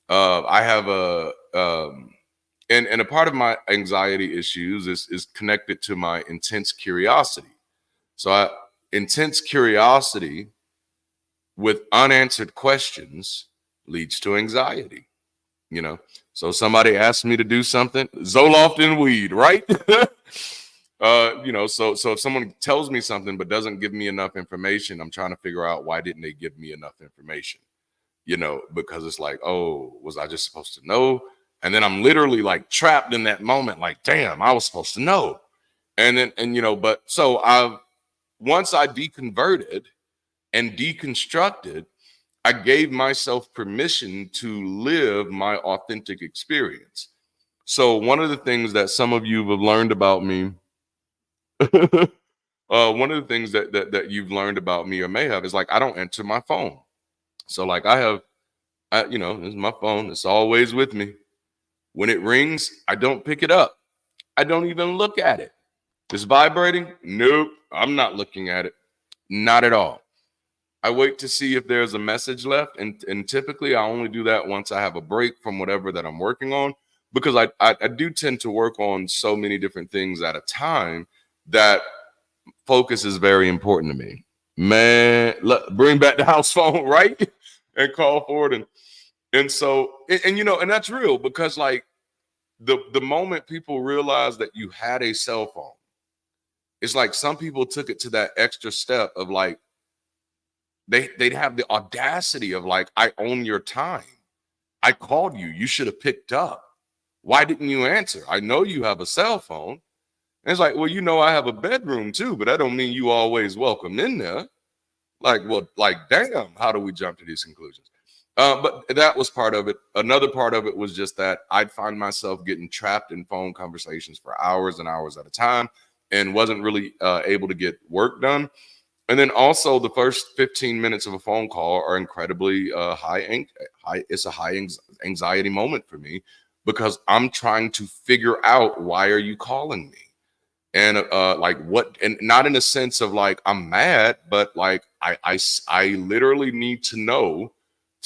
I have and a part of my anxiety issues is connected to my intense curiosity. So intense curiosity with unanswered questions leads to anxiety, So somebody asked me to do something, Zoloft and weed, right? So if someone tells me something but doesn't give me enough information, I'm trying to figure out why didn't they give me enough information? Because it's like, oh, was I just supposed to know? And then I'm literally like trapped in that moment, like, damn, I was supposed to know. But so once I deconverted and deconstructed, I gave myself permission to live my authentic experience. So one of the things that some of you have learned about me, one of the things that you've learned about me or may have is like I don't answer my phone. So like this is my phone. It's always with me. When it rings, I don't pick it up. I don't even look at it. It's vibrating. Nope, I'm not looking at it. Not at all. I wait to see if there's a message left, and typically I only do that once I have a break from whatever that I'm working on, because I do tend to work on so many different things at a time that focus is very important to me. Man, bring back the house phone, right? And call for it, and that's real, because like the moment people realize that you had a cell phone, it's like some people took it to that extra step of like they'd have the audacity of like, I own your time. I called you. You should have picked up. Why didn't you answer? I know you have a cell phone. And it's like, well, I have a bedroom too, but that don't mean you always welcome in there. Like, well, like, damn, how do we jump to these conclusions? But that was part of it. Another part of it was just that I'd find myself getting trapped in phone conversations for hours and hours at a time and wasn't really able to get work done. And then also the first 15 minutes of a phone call are incredibly high. It's a high anxiety moment for me, because I'm trying to figure out, why are you calling me? And like what, and not in a sense of like, I'm mad, but like, I literally need to know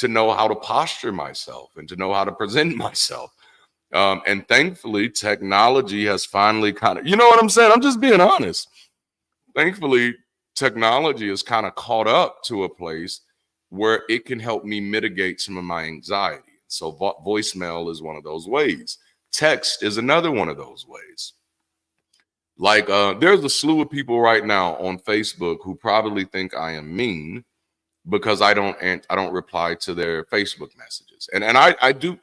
how to posture myself and to know how to present myself. And thankfully, technology has finally kind of, you know what I'm saying? I'm just being honest. Thankfully, technology has kind of caught up to a place where it can help me mitigate some of my anxiety. So voicemail is one of those ways. Text is another one of those ways. Like there's a slew of people right now on Facebook who probably think I am mean because I don't reply to their Facebook messages. And I do.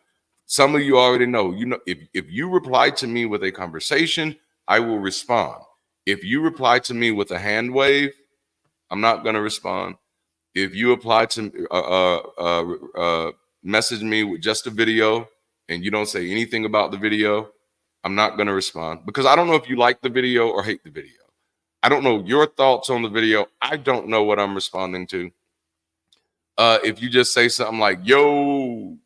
Some of you already know, if you reply to me with a conversation, I will respond. If you reply to me with a hand wave, I'm not going to respond. If you apply to message me with just a video and you don't say anything about the video, I'm not going to respond, because I don't know if you like the video or hate the video. I don't know your thoughts on the video. I don't know what I'm responding to. If you just say something like, yo,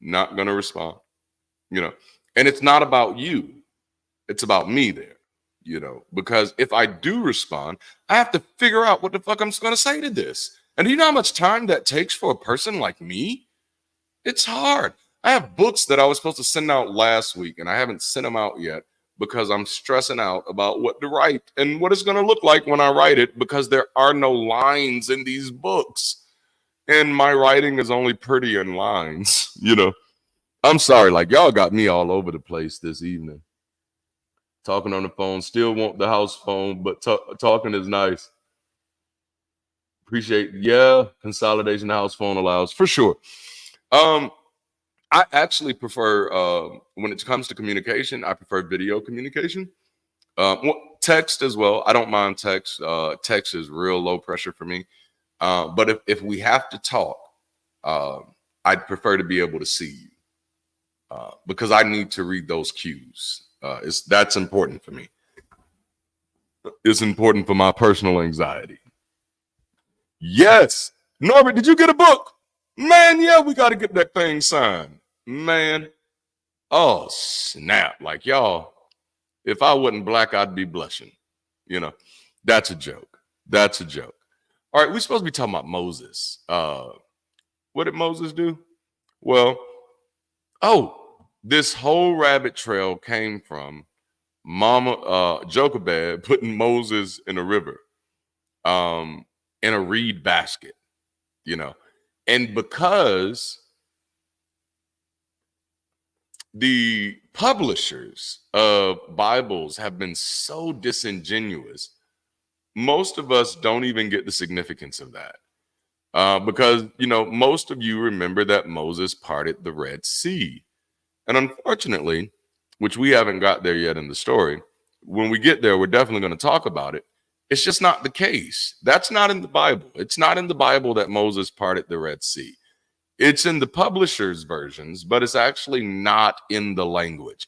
not going to respond, and it's not about you. It's about me there, because if I do respond, I have to figure out what the fuck I'm going to say to this. And do you know how much time that takes for a person like me? It's hard. I have books that I was supposed to send out last week, and I haven't sent them out yet because I'm stressing out about what to write and what it's going to look like when I write it, because there are no lines in these books. And my writing is only pretty in lines, I'm sorry, like y'all got me all over the place this evening. Talking on the phone, still want the house phone, but talking is nice. Appreciate, consolidation the house phone allows, for sure. I actually prefer, when it comes to communication, I prefer video communication. Text as well. I don't mind text. Text is real low pressure for me. But if we have to talk, I'd prefer to be able to see you, because I need to read those cues. That's important for me. It's important for my personal anxiety. Yes. Norbert, did you get a book? Man, yeah, we got to get that thing signed. Man. Oh, snap. Like, y'all, if I wasn't black, I'd be blushing. That's a joke. That's a joke. All right, we're supposed to be talking about Moses. What did Moses do? Well, this whole rabbit trail came from Mama Jochebed putting Moses in a river, in a reed basket, and because the publishers of Bibles have been so disingenuous. Most of us don't even get the significance of that. Because, most of you remember that Moses parted the Red Sea. And unfortunately, which we haven't got there yet in the story, when we get there, we're definitely going to talk about it. It's just not the case. That's not in the Bible. It's not in the Bible that Moses parted the Red Sea. It's in the publisher's versions, but it's actually not in the language.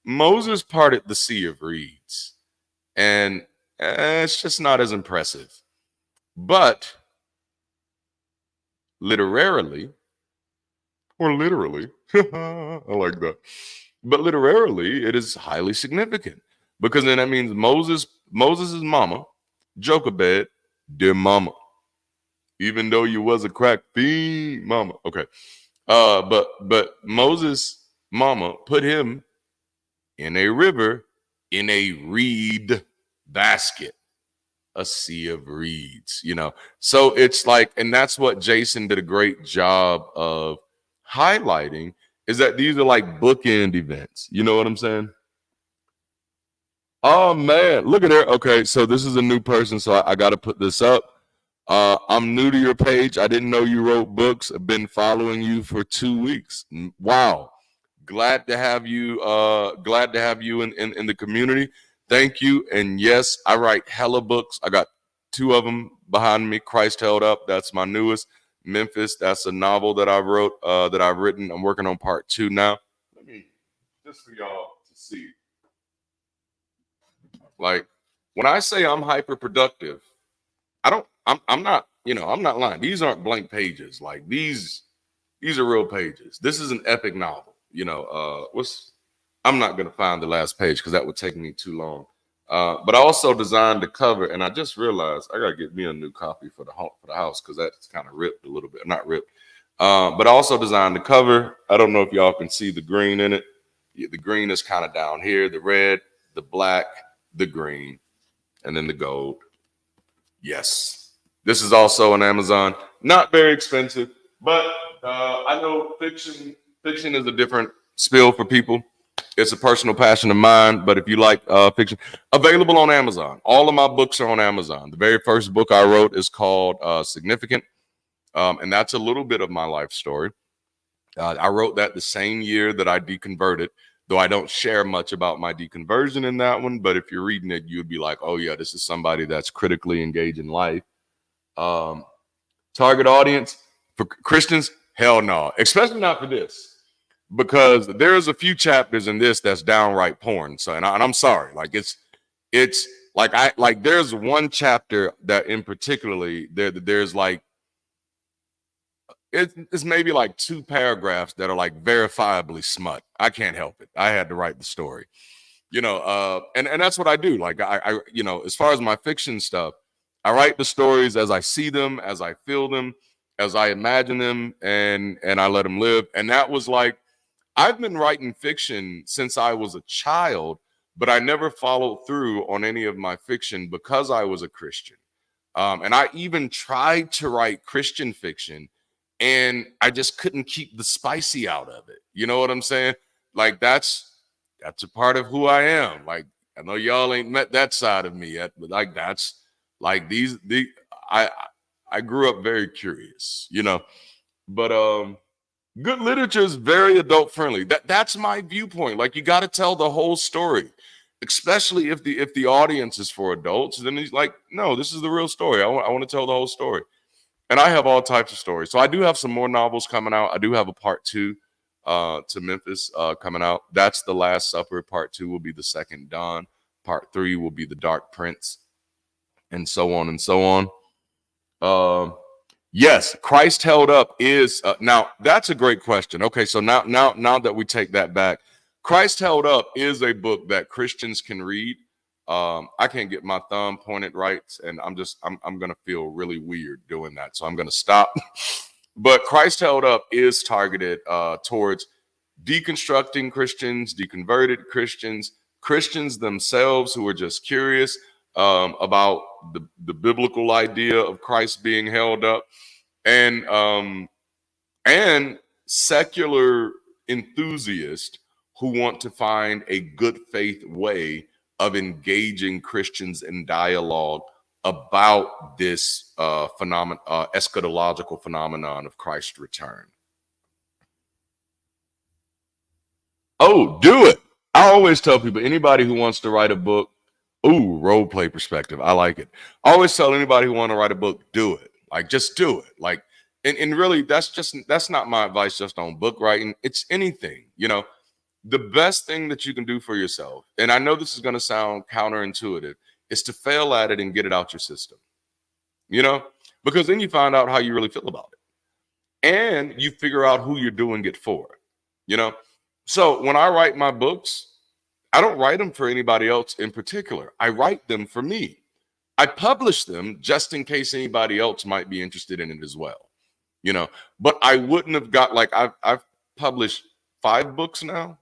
Moses parted the Sea of Reeds, and it's just not as impressive. But literally, I like that. But literally, it is highly significant because then that means Moses's mama, Jochebed, dear mama, even though you was a crack fiend, mama. Okay. But Moses' mama put him in a river in a reed basket, a sea of reeds, So it's like, and that's what Jason did a great job of highlighting, is that these are like bookend events. You know what I'm saying? Oh man, look at her. Okay, so this is a new person, so I got to put this up. I'm new to your page. I didn't know you wrote books. I've been following you for 2 weeks. Wow. Glad to have you in the community. Thank you. And yes, I write hella books. I got 2 of them behind me. Christ Held Up, that's my newest. Memphis, that's a novel that I wrote, that I've written. I'm working on part 2 now. Let me, just for y'all to see. Like, when I say I'm hyper productive, I'm not lying. These aren't blank pages. Like these are real pages. This is an epic novel. I'm not gonna find the last page because that would take me too long. But I also designed the cover, and I just realized I gotta get me a new copy for the house because that's kind of ripped a little bit. Not ripped. But I also designed the cover. I don't know if y'all can see the green in it. The green is kind of down here, the red, the black, the green, and then the gold. Yes. This is also on Amazon. Not very expensive, but I know fiction is a different spill for people. It's a personal passion of mine, but if you like fiction, available on Amazon. All of my books are on Amazon. The very first book I wrote is called Significant, and that's a little bit of my life story. I wrote that the same year that I deconverted, though I don't share much about my deconversion in that one. But if you're reading it, you'd be like, oh yeah, this is somebody that's critically engaged in life. Target audience for Christians? Hell no, especially not for this, because there's a few chapters in this that's downright porn. So, and I'm sorry, like it's like there's one chapter that in particularly there's like it's maybe like 2 paragraphs that are like verifiably smut. I can't help it. I had to write the story, and that's what I do. Like I as far as my fiction stuff, I write the stories as I see them, as I feel them, as I imagine them, and I let them live. And that was like, I've been writing fiction since I was a child, but I never followed through on any of my fiction because I was a Christian. And I even tried to write Christian fiction, and I just couldn't keep the spicy out of it. You know what I'm saying? Like that's a part of who I am. Like, I know y'all ain't met that side of me yet, but like that's like I grew up very curious, but good literature is very adult friendly. That's my viewpoint. Like, you got to tell the whole story, especially if the audience is for adults. Then he's like, no, this is the real story. I want to tell the whole story. And I have all types of stories. So I do have some more novels coming out. I do have a part 2 to Memphis coming out. That's The Last Supper. Part 2 will be The Second Dawn. Part 3 will be The Dark Prince, and so on and so on. Yes, Christ Held Up is now that's a great question. Okay, so now that we take that back, Christ Held Up is a book that Christians can read. I can't get my thumb pointed right, and I'm gonna feel really weird doing that, so I'm gonna stop. But Christ Held Up is targeted towards deconstructing Christians, deconverted Christians, Christians themselves who are just curious about the biblical idea of Christ being held up, and secular enthusiasts who want to find a good faith way of engaging Christians in dialogue about this eschatological phenomenon of Christ's return. Oh, do it. I always tell people, anybody who wants to write a book, role play perspective. I like it. I always tell anybody who want to write a book, do it. Like, just do it. Like, and really, that's not my advice just on book writing. It's anything, the best thing that you can do for yourself. And I know this is going to sound counterintuitive, is to fail at it and get it out your system, because then you find out how you really feel about it and you figure out who you're doing it for, So when I write my books, I don't write them for anybody else in particular. I write them for me. I publish them just in case anybody else might be interested in it as well, But I wouldn't have got, like, I've published 5 books now.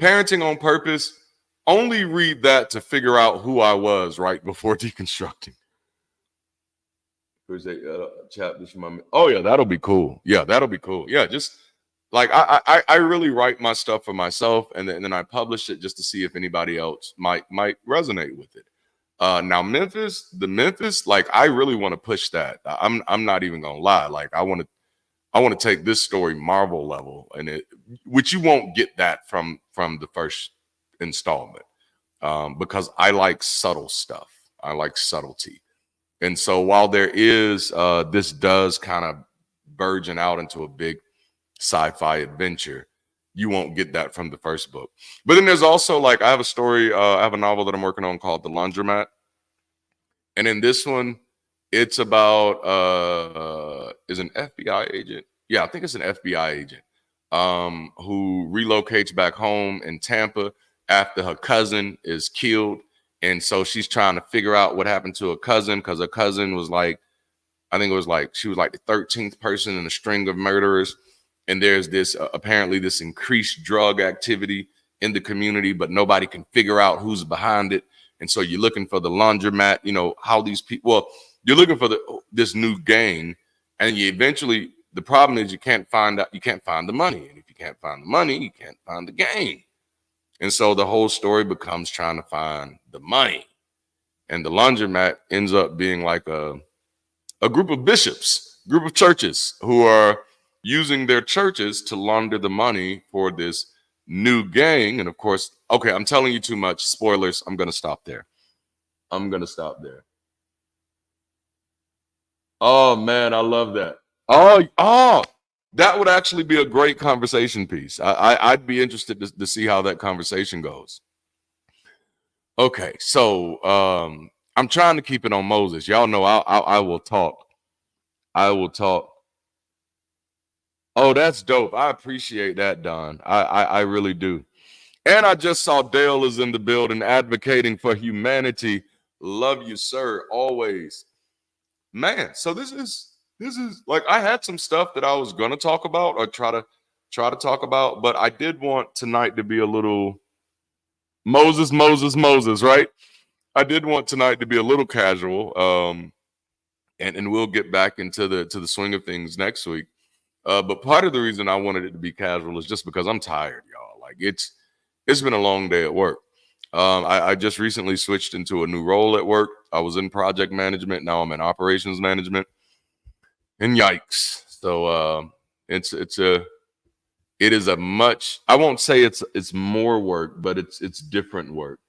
Parenting on Purpose, only read that to figure out who I was right before deconstructing. There's a chapter from my. Oh yeah, that'll be cool. Yeah, that'll be cool. Yeah, just. Like I really write my stuff for myself, and then I publish it just to see if anybody else might resonate with it. Now Memphis, like, I really want to push that. I'm not even gonna lie. Like, I want to take this story Marvel level, and which you won't get that from the first installment, because I like subtle stuff. I like subtlety, and so while there is this does kind of burgeon out into a big sci-fi adventure, you won't get that from the first book. But then there's also, like, I have a novel that I'm working on called The Laundromat, and in this one it's about is an FBI agent. Yeah, I think it's an FBI agent who relocates back home in Tampa after her cousin is killed, and so she's trying to figure out what happened to her cousin, because her cousin was like, I think it was like she was like the 13th person in a string of murderers. And there's this apparently this increased drug activity in the community, but nobody can figure out who's behind it. And so you're looking for the laundromat, how these people, well, you're looking for this new gang, and the problem is you can't find the money. And if you can't find the money, you can't find the gang. And so the whole story becomes trying to find the money. And the laundromat ends up being like a group of bishops, group of churches who are using their churches to launder the money for this new gang. And of course, okay, I'm telling you too much. Spoilers. I'm going to stop there. Oh man, I love that. Oh, that would actually be a great conversation piece. I'd be interested to see how that conversation goes. Okay, so I'm trying to keep it on Moses. Y'all know I will talk. Oh, that's dope. I appreciate that, Don. I really do. And I just saw Dale is in the building advocating for humanity. Love you, sir. Always. Man, so this is like, I had some stuff that I was gonna talk about or try to talk about, but I did want tonight to be a little Moses, right? I did want tonight to be a little casual. And we'll get back into the swing of things next week. But part of the reason I wanted it to be casual is just because I'm tired, y'all. Like, it's been a long day at work. I just recently switched into a new role at work. I was in project management. Now I'm in operations management. And yikes. So it is a much, I won't say it's more work, but it's different work.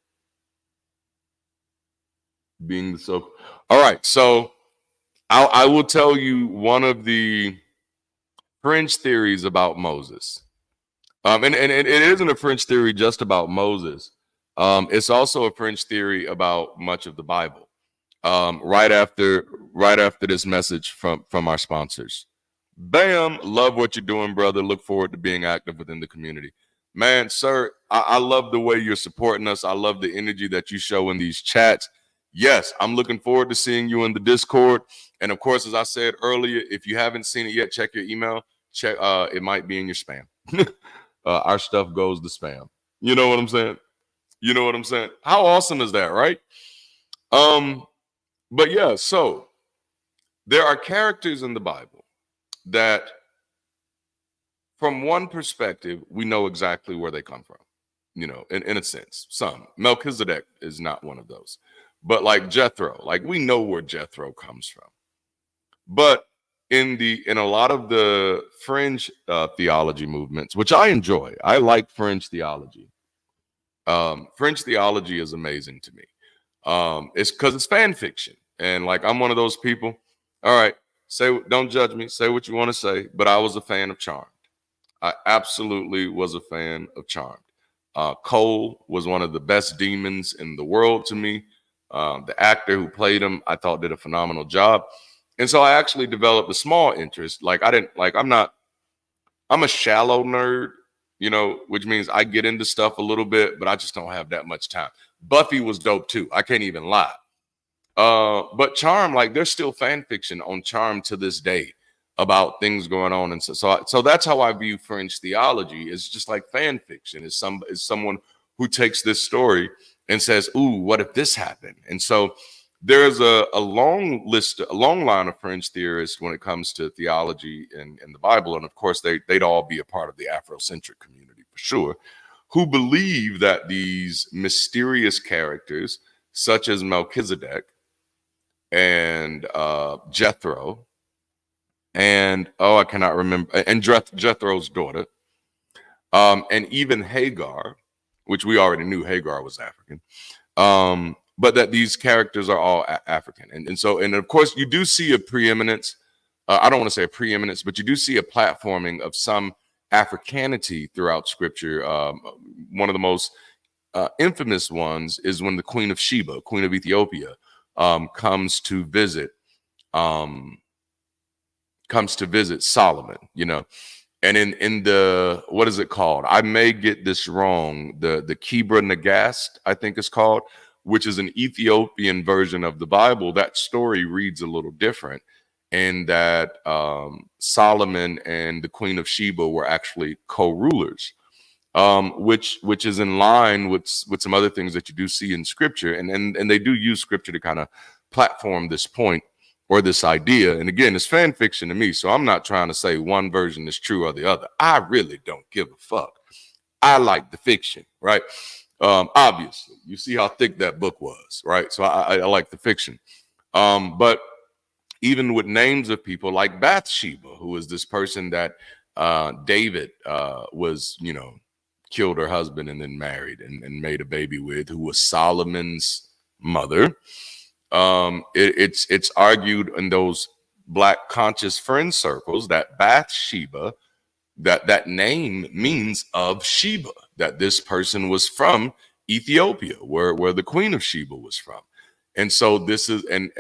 All right. So I will tell you one of the fringe theories about Moses. And it isn't a fringe theory just about Moses. It's also a fringe theory about much of the Bible. Right after this message from our sponsors. Bam, love what you're doing, brother. Look forward to being active within the community. Man, sir, I love the way you're supporting us. I love the energy that you show in these chats. Yes, I'm looking forward to seeing you in the Discord. And of course, as I said earlier, if you haven't seen it yet, check your email. Check, it might be in your spam. Our stuff goes to spam. You know what I'm saying? How awesome is that, right? But yeah, so there are characters in the Bible that from one perspective, we know exactly where they come from, in a sense. Some. Melchizedek is not one of those. But like Jethro, like we know where Jethro comes from. But in a lot of the fringe theology movements, which I enjoy, I like fringe theology. Fringe theology is amazing to me. It's because it's fan fiction, and like I'm one of those people. All right, don't judge me. Say what you want to say, but I was a fan of Charmed. I absolutely was a fan of Charmed. Cole was one of the best demons in the world to me. The actor who played him, I thought, did a phenomenal job. And so I actually developed a small interest. I'm a shallow nerd, which means I get into stuff a little bit, but I just don't have that much time. Buffy was dope too. I can't even lie. But Charm, like there's still fan fiction on Charm to this day about things going on. And so that's how I view fringe theology. It's just like fan fiction. Is someone who takes this story and says, ooh, what if this happened? And so there's a long line of fringe theorists when it comes to theology and the Bible. And of course, they'd all be a part of the Afrocentric community for sure, who believe that these mysterious characters, such as Melchizedek and Jethro, and I cannot remember, and Jethro's daughter, and even Hagar, which we already knew Hagar was African, but that these characters are all African. And of course, you do see a preeminence. I don't want to say a preeminence, but you do see a platforming of some Africanity throughout Scripture. One of the most infamous ones is when the Queen of Sheba, Queen of Ethiopia, comes to visit Solomon, and in the, what is it called? I may get this wrong. The Kebra Nagast, I think it's called, which is an Ethiopian version of the Bible. That story reads a little different, in that Solomon and the Queen of Sheba were actually co-rulers, which is in line with some other things that you do see in Scripture, and they do use Scripture to kind of platform this point or this idea. And again, it's fan fiction to me, so I'm not trying to say one version is true or the other. I really don't give a fuck. I like the fiction, right? Obviously, you see how thick that book was, right? So I like the fiction. But even with names of people like Bathsheba, who is this person that David was, killed her husband and then married and made a baby with, who was Solomon's mother. It's argued in those Black conscious friend circles that Bathsheba, that name means of Sheba, that this person was from Ethiopia, where the Queen of Sheba was from. And so this is, and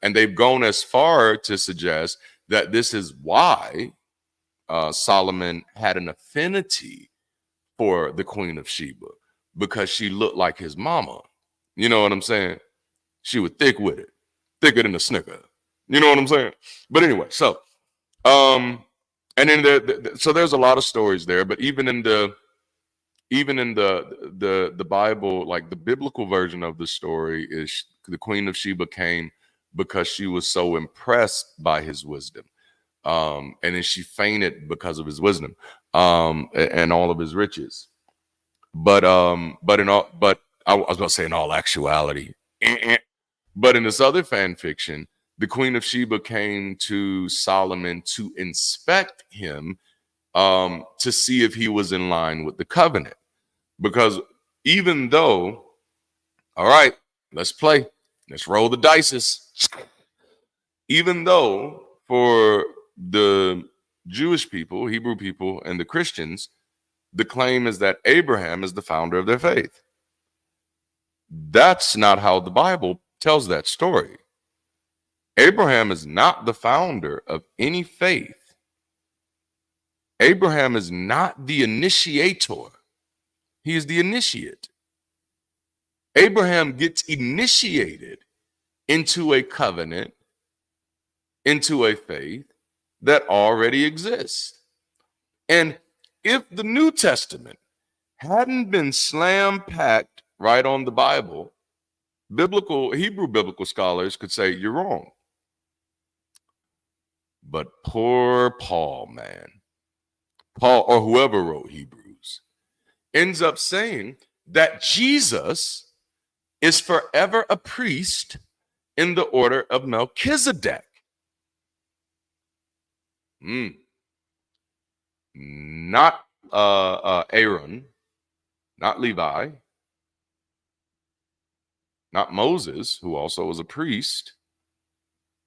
they've gone as far to suggest that this is why Solomon had an affinity for the Queen of Sheba, because she looked like his mama. You know what I'm saying? She was thick with it, thicker than a Snicker. You know what I'm saying? But anyway, so and then so there's a lot of stories there, but even in the Bible, like the biblical version of the story is the Queen of Sheba came because she was so impressed by his wisdom. And then she fainted because of his wisdom, and all of his riches. But I was about to say in all actuality, but in this other fan fiction, the Queen of Sheba came to Solomon to inspect him, to see if he was in line with the covenant. Because even though, all right, let's roll the dices. Even though for the Jewish people, Hebrew people, and the Christians, the claim is that Abraham is the founder of their faith. That's not how the Bible tells that story. Abraham is not the founder of any faith. Abraham is not the initiator. He is the initiate. Abraham gets initiated into a covenant, into a faith that already exists. And if the New Testament hadn't been slam-packed right on the Bible, Hebrew biblical scholars could say you're wrong. But poor Paul, man, Paul or whoever wrote Hebrews, ends up saying that Jesus is forever a priest in the order of Melchizedek. Not Aaron, not Levi, not Moses, who also was a priest,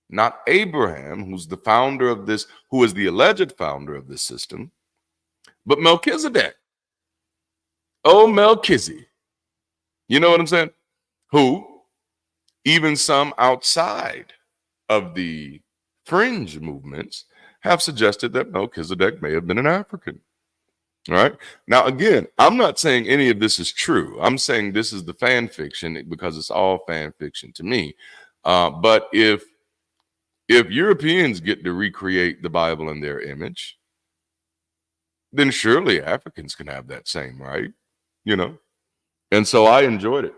not Abraham, who's the founder of this, who is the alleged founder of this system, but Melchizedek. Oh, Melchizedek. You know what I'm saying? Who, even some outside of the fringe movements, have suggested that Melchizedek may have been an African. All right. Now, again, I'm not saying any of this is true. I'm saying this is the fan fiction because it's all fan fiction to me. But if Europeans get to recreate the Bible in their image, then surely Africans can have that same right, you know? And so I enjoyed it.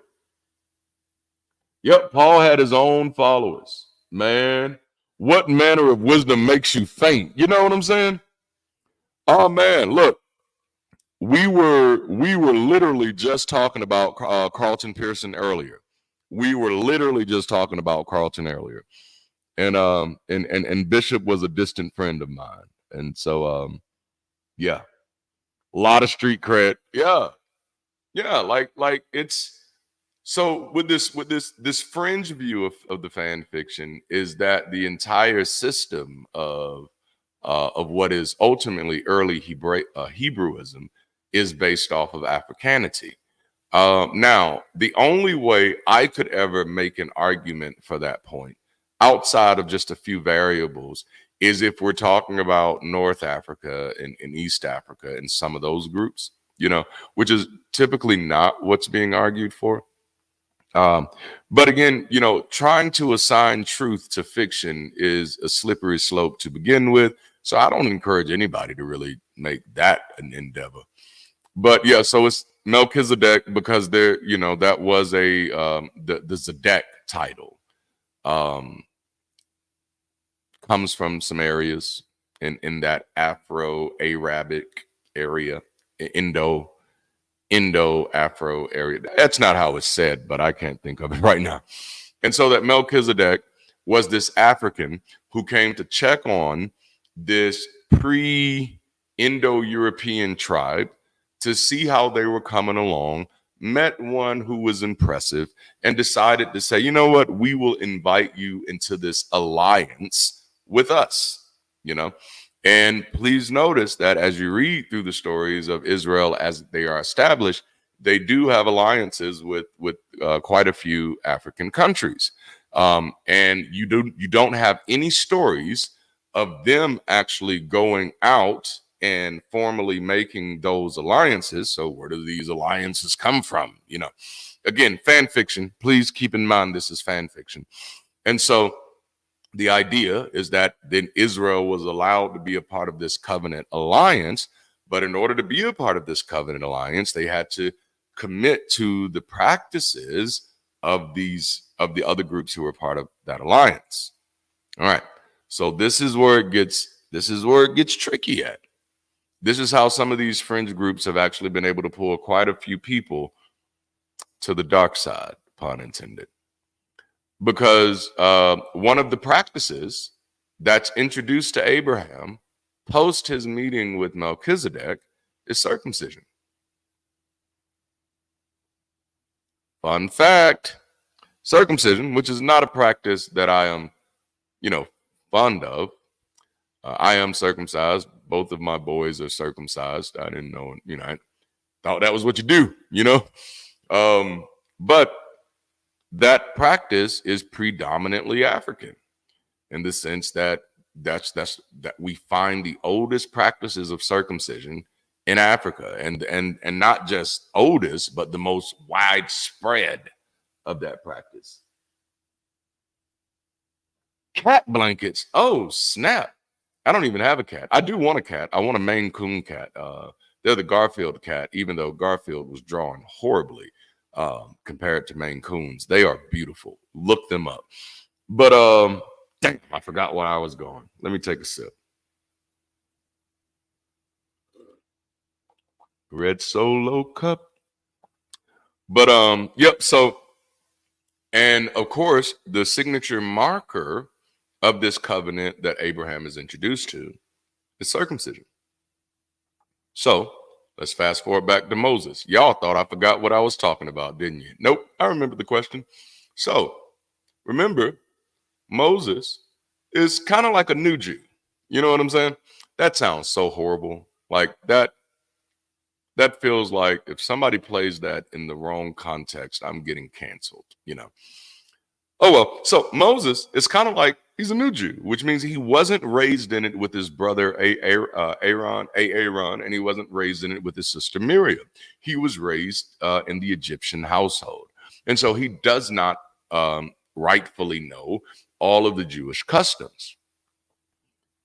Yep, Paul had his own followers. Man, what manner of wisdom makes you faint? You know what I'm saying? Oh, man, look. We were literally just talking about Carlton Pearson earlier. And Bishop was a distant friend of mine, and so yeah, a lot of street cred. Yeah, like it's so with this fringe view of the fan fiction is that the entire system of what is ultimately early Hebrewism is based off of Africanity. Now, the only way I could ever make an argument for that point, outside of just a few variables, is if we're talking about North Africa and East Africa and some of those groups, you know, which is typically not what's being argued for. But again, you know, trying to assign truth to fiction is a slippery slope to begin with. So I don't encourage anybody to really make that an endeavor. But yeah, so it's Melchizedek because there, you know, that was a the Zedek title comes from some areas in that Afro-Arabic area, Indo-Afro area. That's not how it's said, but I can't think of it right now. And so that Melchizedek was this African who came to check on this pre-Indo-European tribe to see how they were coming along, met one who was impressive, and decided to say, you know what, we will invite you into this alliance with us, you know. And please notice that as you read through the stories of Israel as they are established, they do have alliances with quite a few African countries. And you don't have any stories of them actually going out and formally making those alliances. So where do these alliances come from? You know, again, fan fiction. Please keep in mind this is fan fiction. And so the idea is that then Israel was allowed to be a part of this covenant alliance. But in order to be a part of this covenant alliance, they had to commit to the practices of the other groups who were part of that alliance. All right. So this is where it gets tricky at. This is how some of these fringe groups have actually been able to pull quite a few people to the dark side, pun intended. Because one of the practices that's introduced to Abraham post his meeting with Melchizedek is circumcision. Fun fact, circumcision, which is not a practice that I am, fond of. I am circumcised. Both of my boys are circumcised. I didn't know, I thought that was what you do, but that practice is predominantly African in the sense that we find the oldest practices of circumcision in Africa, and not just oldest, but the most widespread of that practice. Cat blankets. Oh, snap. I don't even have a cat. I do want a cat. I want a Maine Coon cat. They're the Garfield cat, even though Garfield was drawn horribly compared to Maine Coons. They are beautiful. Look them up. But Damn, I forgot where I was going. Let me take a sip. Red Solo cup. But yep, so and of course, the signature marker of this covenant that Abraham is introduced to is circumcision. So let's fast forward back to Moses. Y'all thought I forgot what I was talking about, didn't you? Nope, I remember the question. So remember, Moses is kind of like a new Jew. You know what I'm saying? That sounds so horrible. Like that feels like if somebody plays that in the wrong context, I'm getting canceled, you know. Oh, well, so Moses is kind of like he's a new Jew, which means he wasn't raised in it with his brother Aaron, and he wasn't raised in it with his sister Miriam. He was raised in the Egyptian household. And so he does not rightfully know all of the Jewish customs.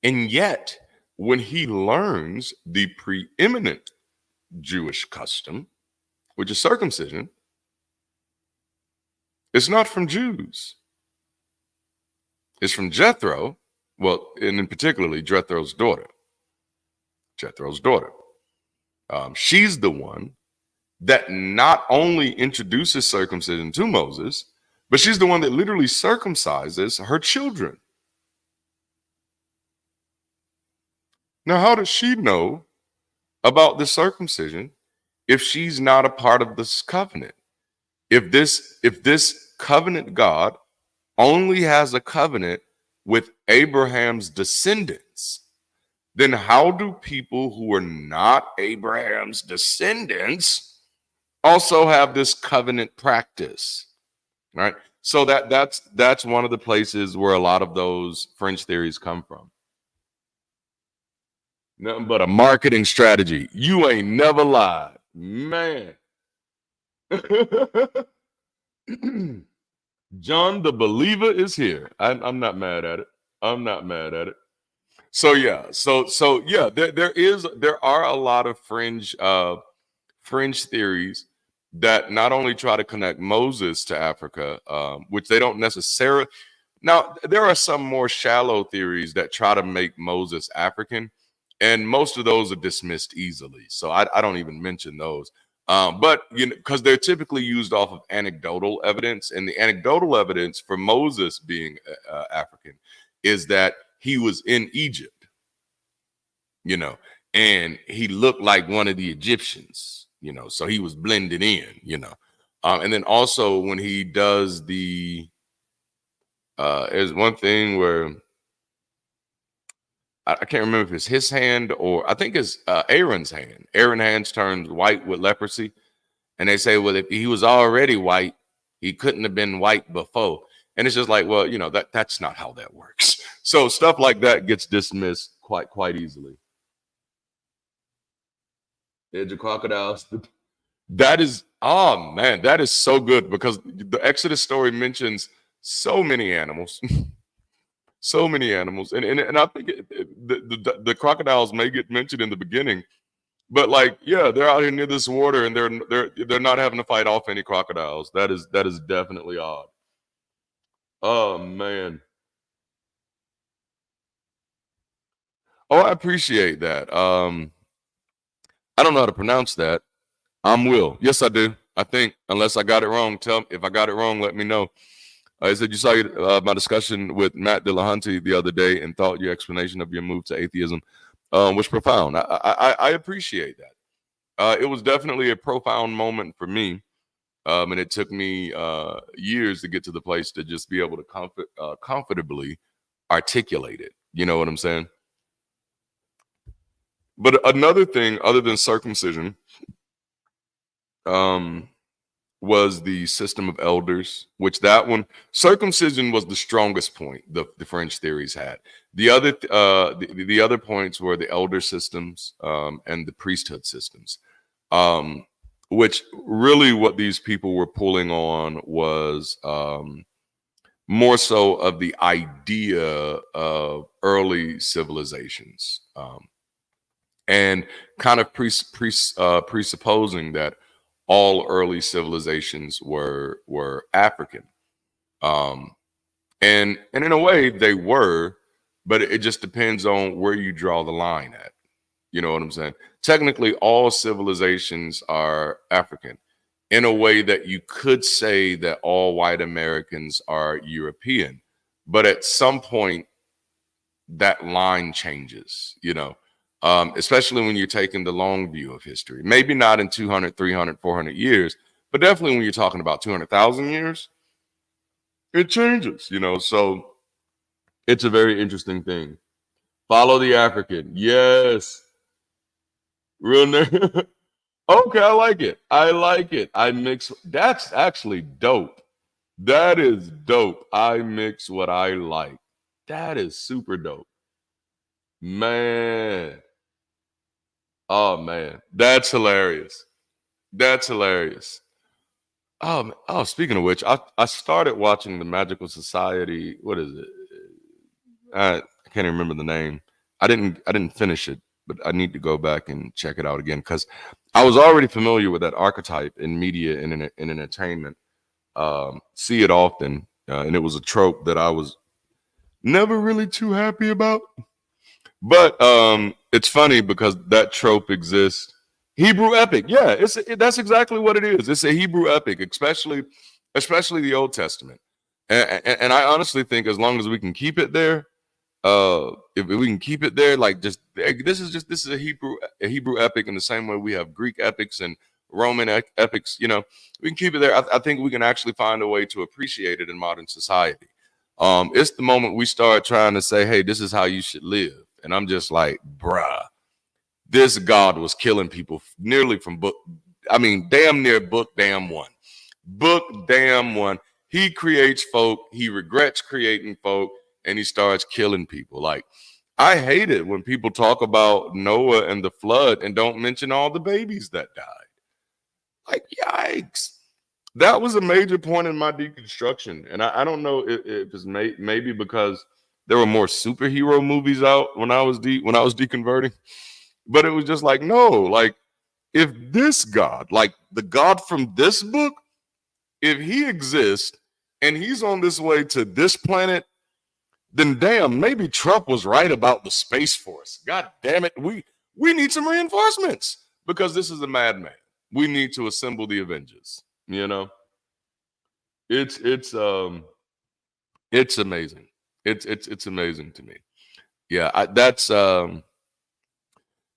And yet, when he learns the preeminent Jewish custom, which is circumcision, it's not from Jews. It's from Jethro, well, and in particularly Jethro's daughter. She's the one that not only introduces circumcision to Moses, but she's the one that literally circumcises her children. Now, how does she know about the circumcision if she's not a part of this covenant? If this covenant God only has a covenant with Abraham's descendants, then how do people who are not Abraham's descendants also have this covenant practice? Right? So that's one of the places where a lot of those fringe theories come from. Nothing but a marketing strategy. You ain't never lied, man. John the Believer is here. I'm not mad at it. I'm not mad at it. So yeah, there are a lot of fringe theories that not only try to connect Moses to Africa, which they don't necessarily. Now there are some more shallow theories that try to make Moses African, and most of those are dismissed easily. So I don't even mention those. But you know, because they're typically used off of anecdotal evidence, and the anecdotal evidence for Moses being African is that he was in Egypt, you know, and he looked like one of the Egyptians, you know, so he was blended in, you know. And then also when he does there's one thing where I can't remember if it's his hand or I think it's Aaron's hand. Aaron's hands turns white with leprosy. And they say, well, if he was already white, he couldn't have been white before. And it's just like, well, you know, that's not how that works. So stuff like that gets dismissed quite easily. Edge of crocodiles. That is, oh man, that is so good because the Exodus story mentions so many animals. So many animals. And I think the crocodiles may get mentioned in the beginning. But like, yeah, they're out here near this water, and they're not having to fight off any crocodiles. That is definitely odd. Oh man. Oh, I appreciate that. I don't know how to pronounce that. I'm Will. Yes, I do. I think, unless I got it wrong, if I got it wrong, let me know. I said you saw my discussion with Matt Dillahunty the other day and thought your explanation of your move to atheism was profound. I appreciate that. It was definitely a profound moment for me. And it took me years to get to the place to just be able to comfortably articulate it. You know what I'm saying? But another thing other than circumcision was the system of elders, which that one, circumcision was the strongest point the French theories had. The other points were the elder systems and the priesthood systems. Which really what these people were pulling on was more so of the idea of early civilizations and kind of presupposing that all early civilizations were African. And in a way they were, but it just depends on where you draw the line at. You know what I'm saying? Technically, all civilizations are African in a way that you could say that all white Americans are European. But at some point, that line changes, especially when you're taking the long view of history. Maybe not in 200, 300, 400 years, but definitely when you're talking about 200,000 years, it changes, So it's a very interesting thing. Follow the African. Yes. Real nerd. Okay, I like it. I mix. That's actually dope. That is dope. I mix what I like. That is super dope. Man. Oh, man. That's hilarious. That's hilarious. Speaking of which, I started watching the Magical Society. What is it? I can't even remember the name. I didn't finish it, but I need to go back and check it out again because I was already familiar with that archetype in media and in entertainment. See it often, and it was a trope that I was never really too happy about. But it's funny because that trope exists. Hebrew epic, yeah, that's exactly what it is. It's a Hebrew epic, especially the Old Testament. And I honestly think as long as we can keep it there, if we can keep it there, like this is a Hebrew epic in the same way we have Greek epics and Roman epics. We can keep it there. I think we can actually find a way to appreciate it in modern society. It's the moment we start trying to say, hey, this is how you should live. And I'm just like, bruh, this God was killing people nearly from damn near book damn one. Book damn one. He creates folk. He regrets creating folk. And he starts killing people. Like, I hate it when people talk about Noah and the flood and don't mention all the babies that died. Like, yikes. That was a major point in my deconstruction. And I don't know if it's maybe because there were more superhero movies out when I was deconverting. But it was just like, no, like, if this God, like the God from this book, if he exists and he's on this way to this planet, then damn, maybe Trump was right about the Space Force. God damn it. We need some reinforcements because this is a madman. We need to assemble the Avengers. It's amazing. It's amazing to me. Yeah,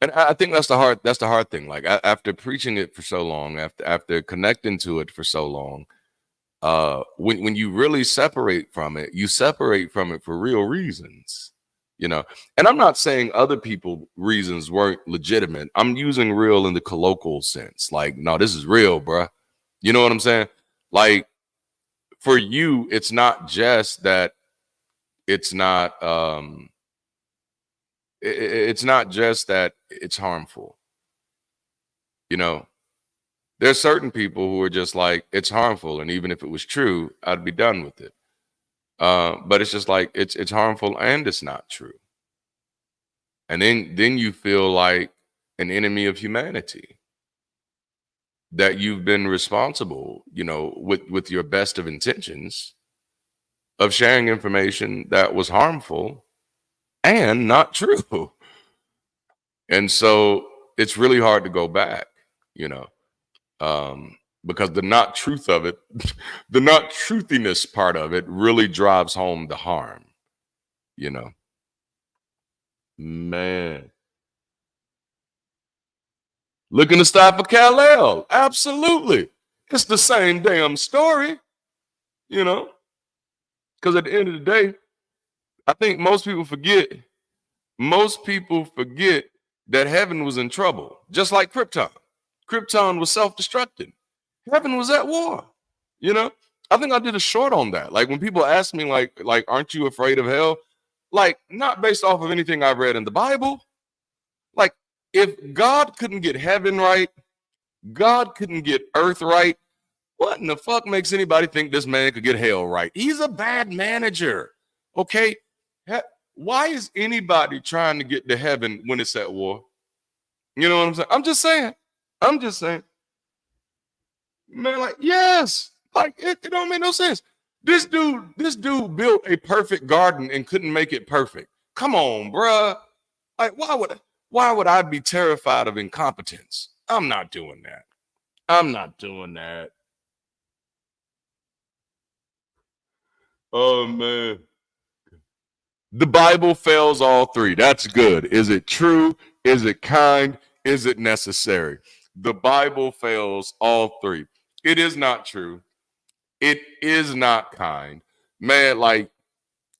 and I think that's the hard thing. Like after preaching it for so long, after connecting to it for so long, when you really separate from it, you separate from it for real reasons, and I'm not saying other people reasons weren't legitimate. I'm using real in the colloquial sense. Like, no, this is real, bruh. You know what I'm saying? Like, for you, it's not just that it's not it's not just that it's harmful. There's certain people who are just like, it's harmful, and even if it was true, I'd be done with it. But it's just like it's harmful and it's not true. And then you feel like an enemy of humanity, that you've been responsible, with your best of intentions of sharing information that was harmful and not true. And so it's really hard to go back, because the not truth of it, the not truthiness part of it really drives home the harm, Man. Looking to stop for Kal-El. Absolutely. It's the same damn story, because at the end of the day, I think most people forget that heaven was in trouble, just like Krypton. Krypton was self-destructing. Heaven was at war. I think I did a short on that. Like, when people ask me, like, aren't you afraid of hell? Like, not based off of anything I've read in the Bible. Like, if God couldn't get heaven right, God couldn't get earth right, what in the fuck makes anybody think this man could get hell right? He's a bad manager. Okay? Why is anybody trying to get to heaven when it's at war? You know what I'm saying? I'm just saying. Man, like, yes. Like, it don't make no sense. This dude built a perfect garden and couldn't make it perfect. Come on, bruh. Like, why would I be terrified of incompetence? I'm not doing that. I'm not doing that. Oh man. The Bible fails all three. That's good. Is it true? Is it kind? Is it necessary? The Bible fails all three. It is not true. It is not kind. Man, like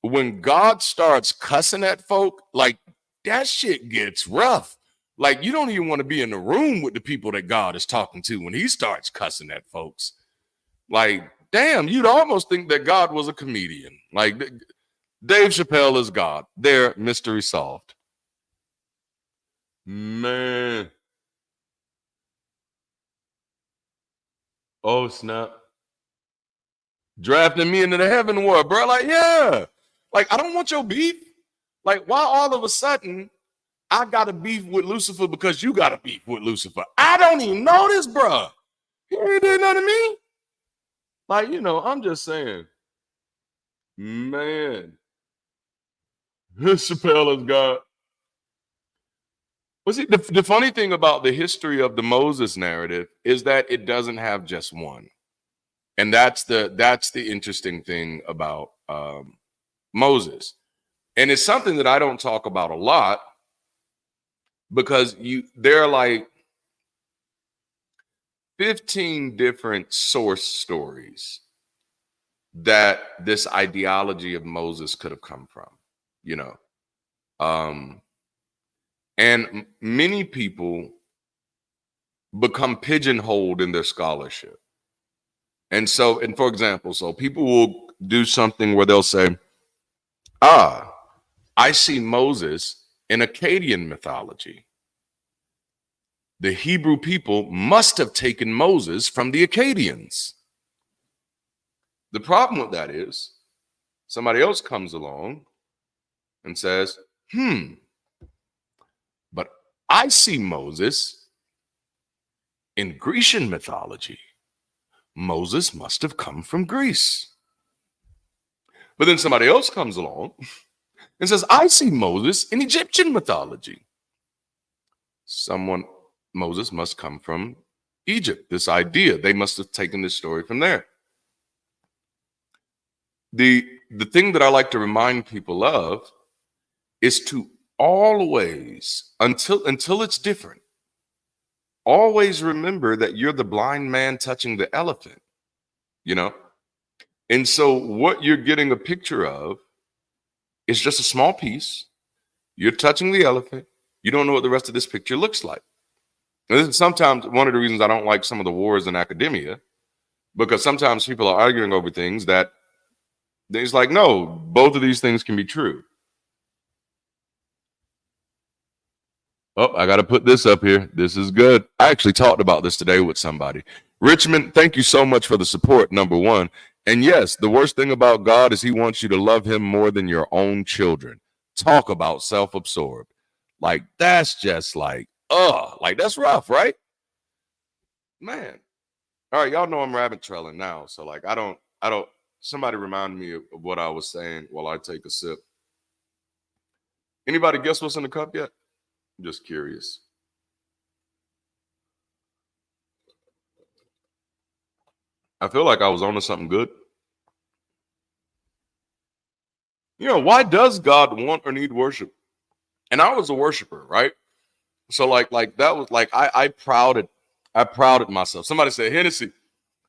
when God starts cussing at folk, like that shit gets rough. Like you don't even want to be in the room with the people that God is talking to when he starts cussing at folks. Like, damn, you'd almost think that God was a comedian. Like Dave Chappelle is God. There, mystery solved. Man. Oh, snap. Drafting me into the heaven war, bro. Like, yeah. Like, I don't want your beef. Like, why all of a sudden I got a beef with Lucifer because you got a beef with Lucifer? I don't even know this, bro. He ain't doing nothing to me. Like, I'm just saying. Man. Chappelle is God. Well, see, the funny thing about the history of the Moses narrative is that it doesn't have just one. And that's the interesting thing about Moses. And it's something that I don't talk about a lot because there are like 15 different source stories that this ideology of Moses could have come from, and many people become pigeonholed in their scholarship. And for example, so people will do something where they'll say, I see Moses in Akkadian mythology. The Hebrew people must have taken Moses from the Akkadians. The problem with that is somebody else comes along and says, but I see Moses in Grecian mythology. Moses must have come from Greece. But then somebody else comes along and says, I see Moses in Egyptian mythology. Moses must come from Egypt. This idea, they must have taken this story from there. The thing that I like to remind people of is to always, until it's different, always remember that you're the blind man touching the elephant, And so what you're getting a picture of is just a small piece. You're touching the elephant. You don't know what the rest of this picture looks like. And this is sometimes one of the reasons I don't like some of the wars in academia, because sometimes people are arguing over things that it's like, no, both of these things can be true. Oh, I got to put this up here. This is good. I actually talked about this today with somebody. Richmond, thank you so much for the support, number one. And yes, the worst thing about God is he wants you to love him more than your own children. Talk about self-absorbed. Like, that's just like, that's rough, right? Man. All right, y'all know I'm rabbit trailing now. So like, I don't, somebody remind me of what I was saying while I take a sip. Anybody guess what's in the cup yet? I'm just curious. I feel like I was onto something good. Why does God want or need worship? And I was a worshiper, right? So like that was like I prouded myself. Somebody said Hennessy.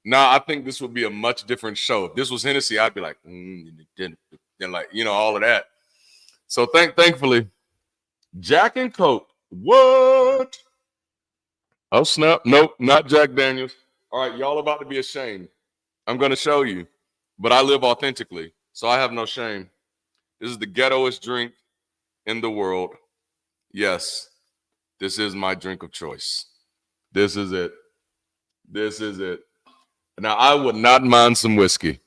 Nah, I think this would be a much different show. If this was Hennessy, I'd be like, then like all of that. So thankfully, Jack and Coke. What? Oh snap! Nope, not Jack Daniels. All right, y'all about to be ashamed. I'm gonna show you, but I live authentically, so I have no shame. This is the ghettoest drink in the world. Yes, this is my drink of choice. This is it. This is it. Now, I would not mind some whiskey.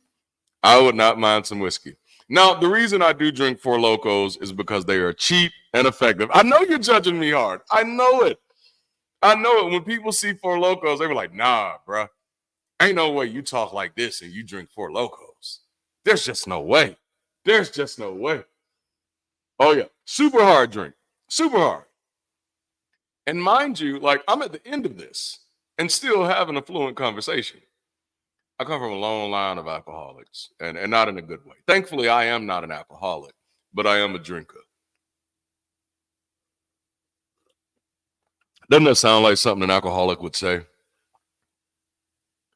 Now, the reason I do drink Four Locos is because they are cheap and effective. I know you're judging me hard. I know it. When people see Four Locos, they were like, nah, bruh. Ain't no way you talk like this and you drink Four Locos. There's just no way. There's just no way. Oh yeah, super hard drink, super hard. And mind you, like I'm at the end of this and still having a fluent conversation. I come from a long line of alcoholics, and not in a good way. Thankfully, I am not an alcoholic, but I am a drinker. Doesn't that sound like something an alcoholic would say?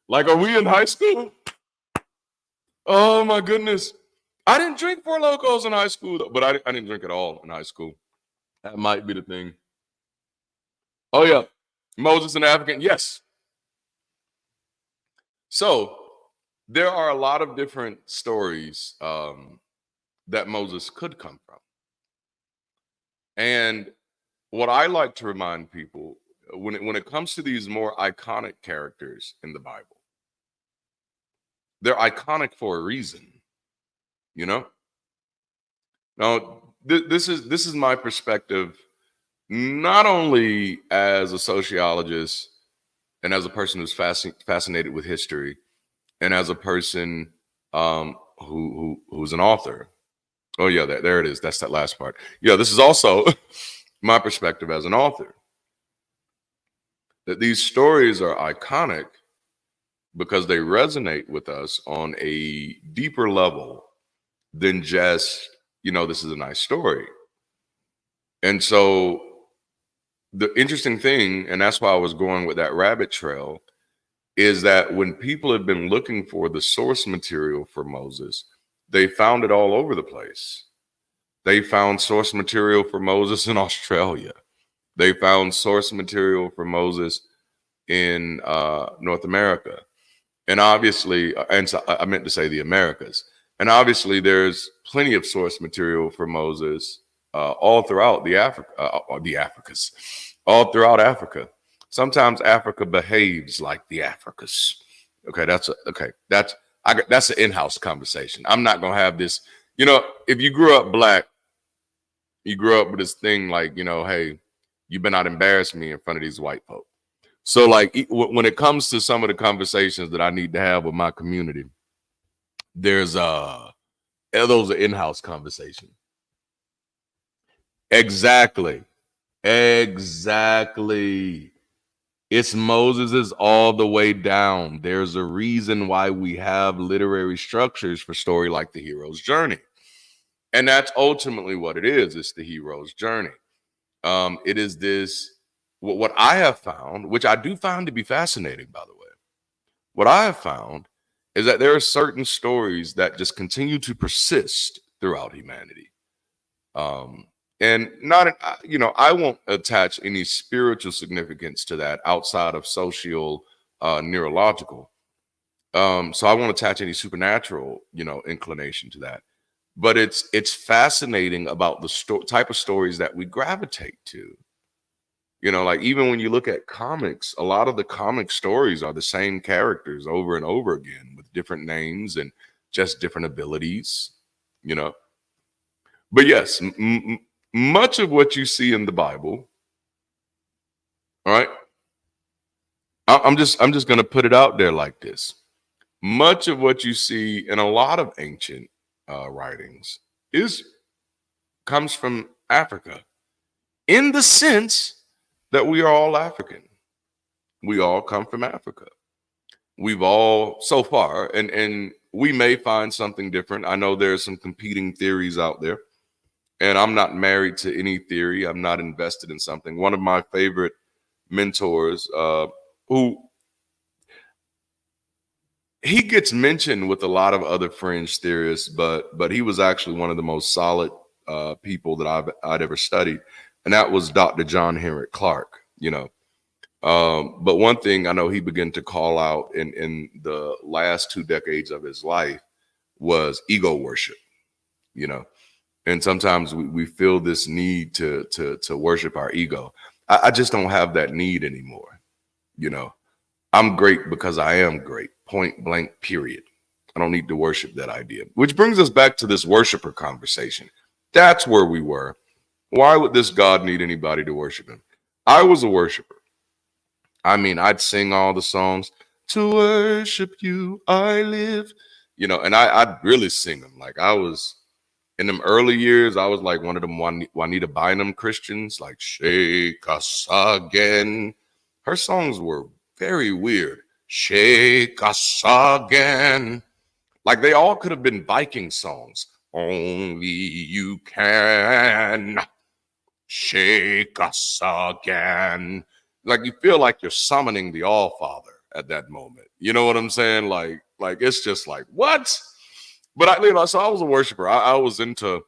Like, are we in high school? Oh my goodness. I didn't drink Four Locos in high school, though, but I didn't drink at all in high school. That might be the thing. Oh yeah, Moses and African, yes. So there are a lot of different stories that Moses could come from. And what I like to remind people when it comes to these more iconic characters in the Bible, they're iconic for a reason, you know? Now, this is my perspective, not only as a sociologist and as a person who's fascinated with history, and as a person who's an author. Oh yeah, there it is. That's that last part. Yeah, this is also my perspective as an author. That these stories are iconic because they resonate with us on a deeper level than just, this is a nice story. And so the interesting thing, and that's why I was going with that rabbit trail, is that when people have been looking for the source material for Moses, they found it all over the place. They found source material for Moses in Australia. They found source material for Moses in North America. And obviously, and so I meant to say the Americas. And obviously, there's plenty of source material for Moses all throughout the Africas, all throughout Africa. Sometimes Africa behaves like the Africas. Okay, that's an in-house conversation. I'm not gonna have this. If you grew up black, you grew up with this thing like, hey, you better not embarrass me in front of these white folk. So like when it comes to some of the conversations that I need to have with my community, there's those are in-house conversations. Exactly. It's Moses's all the way down. There's a reason why we have literary structures for story like the hero's journey. And that's ultimately what it is. It's the hero's journey. It is this, what I have found, which I do find to be fascinating, by the way. What I have found is that there are certain stories that just continue to persist throughout humanity. And I won't attach any spiritual significance to that outside of social, neurological. So I won't attach any supernatural, inclination to that. But it's fascinating about the type of stories that we gravitate to. Like even when you look at comics, a lot of the comic stories are the same characters over and over again with different names and just different abilities, But yes, much of what you see in the Bible, all right, I'm just going to put it out there like this. Much of what you see in a lot of ancient writings comes from Africa, in the sense that we are all African. We all come from Africa. We've all, so far, and we may find something different. I know there's some competing theories out there. And I'm not married to any theory. I'm not invested in something. One of my favorite mentors, who he gets mentioned with a lot of other fringe theorists, but he was actually one of the most solid people that I'd ever studied, and that was Dr. John Henrik Clarke. But one thing I know he began to call out in the last 2 decades of his life was ego worship. And sometimes we feel this need to worship our ego. I just don't have that need anymore. I'm great because I am great, point blank, period. I don't need to worship that idea, which brings us back to this worshiper conversation. That's where we were. Why would this God need anybody to worship him? I was a worshiper. I mean, I'd sing all the songs. To worship you, I live. you know, and I'd really sing them. Like I was in them early years, I was like one of them Juanita Bynum Christians, like Shake Us Again. Her songs were very weird. Shake Us Again. Like they all could have been Viking songs. Only you can shake us again. Like you feel like you're summoning the All Father at that moment. You know what I'm saying? Like it's just like what? But so I was a worshiper. I was into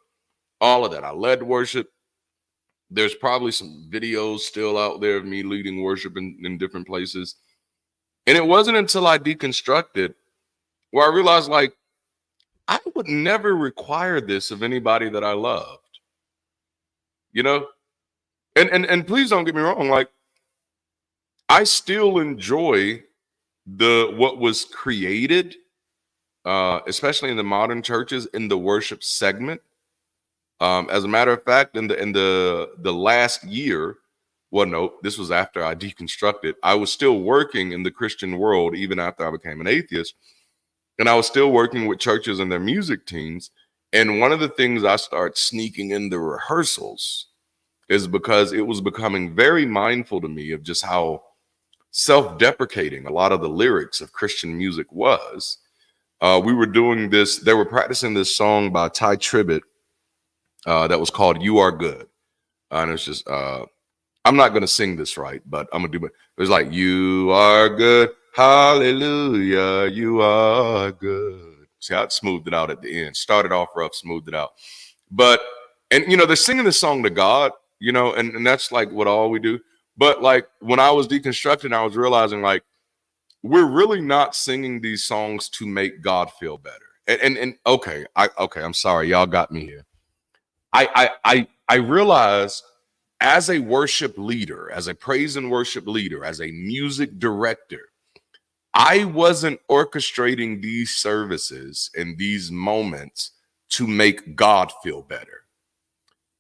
all of that. I led worship. There's probably some videos still out there of me leading worship in different places. And it wasn't until I deconstructed where I realized like I would never require this of anybody that I loved. You know? And please don't get me wrong, like I still enjoy what was created, especially in the modern churches in the worship segment. As a matter of fact, in the last year, well, no, this was after I deconstructed. I was still working in the Christian world even after I became an atheist. And I was still working with churches and their music teams. And one of the things I started sneaking in the rehearsals is because it was becoming very mindful to me of just how self-deprecating a lot of the lyrics of Christian music was. We were doing this, they were practicing this song by Ty Tribbett that was called You Are Good. And it's just, I'm not going to sing this right, but I'm going to do it. It was like, you are good. Hallelujah, you are good. See how it smoothed it out at the end. Started off rough, smoothed it out. But, and you know, they're singing this song to God, you know, and that's like what all we do. But like when I was deconstructing, I was realizing like, we're really not singing these songs to make God feel better. And okay, I'm sorry, y'all got me here. I realized as a worship leader, as a praise and worship leader, as a music director, I wasn't orchestrating these services and these moments to make God feel better.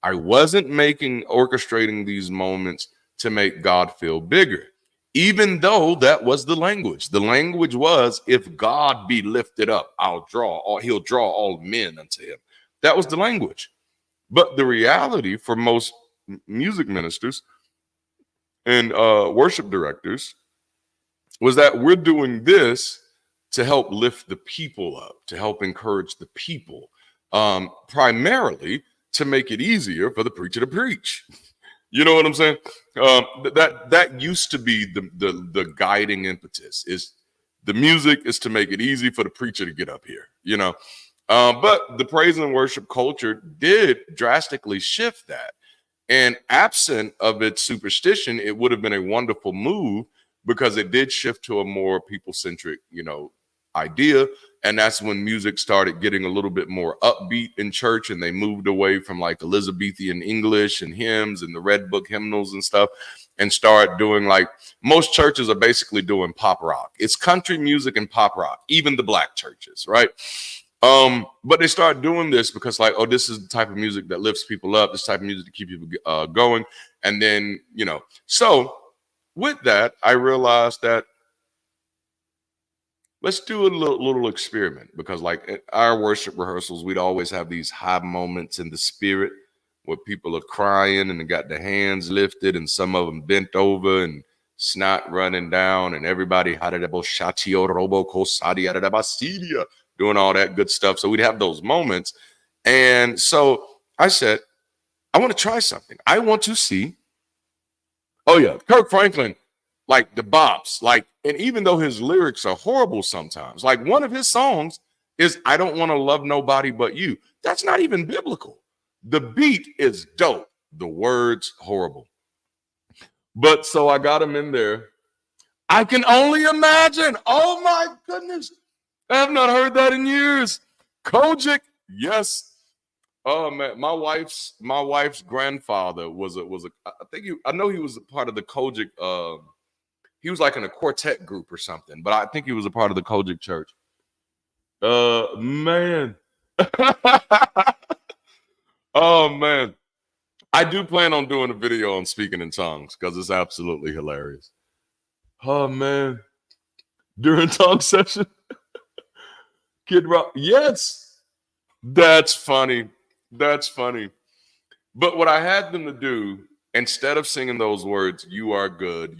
I wasn't orchestrating these moments to make God feel bigger, even though that was the language. The language was, if God be lifted up, he'll draw all men unto him. That was the language. But the reality for most music ministers and worship directors was that we're doing this to help lift the people up, to help encourage the people, primarily to make it easier for the preacher to preach. You know what I'm saying? That used to be the guiding impetus. Is the music is to make it easy for the preacher to get up here, you know. But the praise and worship culture did drastically shift that. And absent of its superstition, it would have been a wonderful move because it did shift to a more people-centric, you know, idea. And that's when music started getting a little bit more upbeat in church, and they moved away from like Elizabethan English and hymns and the Red Book hymnals and stuff, and start doing like most churches are basically doing pop rock. It's country music and pop rock, even the black churches, right? But they start doing this because like, oh, this is the type of music that lifts people up, this type of music to keep people going. And then, you know, so with that, I realized that let's do a little experiment, because like at our worship rehearsals, we'd always have these high moments in the spirit where people are crying and they got their hands lifted and some of them bent over and snot running down and everybody doing all that good stuff. So we'd have those moments. And so I said, I want to try something. I want to see. Oh yeah, Kirk Franklin, like the bops, like, and even though his lyrics are horrible sometimes, like one of his songs is, I don't want to love nobody but you. That's not even biblical. The beat is dope. The words horrible. But so I got him in there. I can only imagine. Oh my goodness. I have not heard that in years. Kojic, yes. Oh man, my wife's grandfather was a I know he was a part of the Kojic. He was like in a quartet group or something, but I think he was a part of the Kojic church. Man. Oh man. I do plan on doing a video on speaking in tongues because it's absolutely hilarious. Oh man. During tongue session. Kid Rock. Yes. That's funny. That's funny. But what I had them to do, instead of singing those words, you are good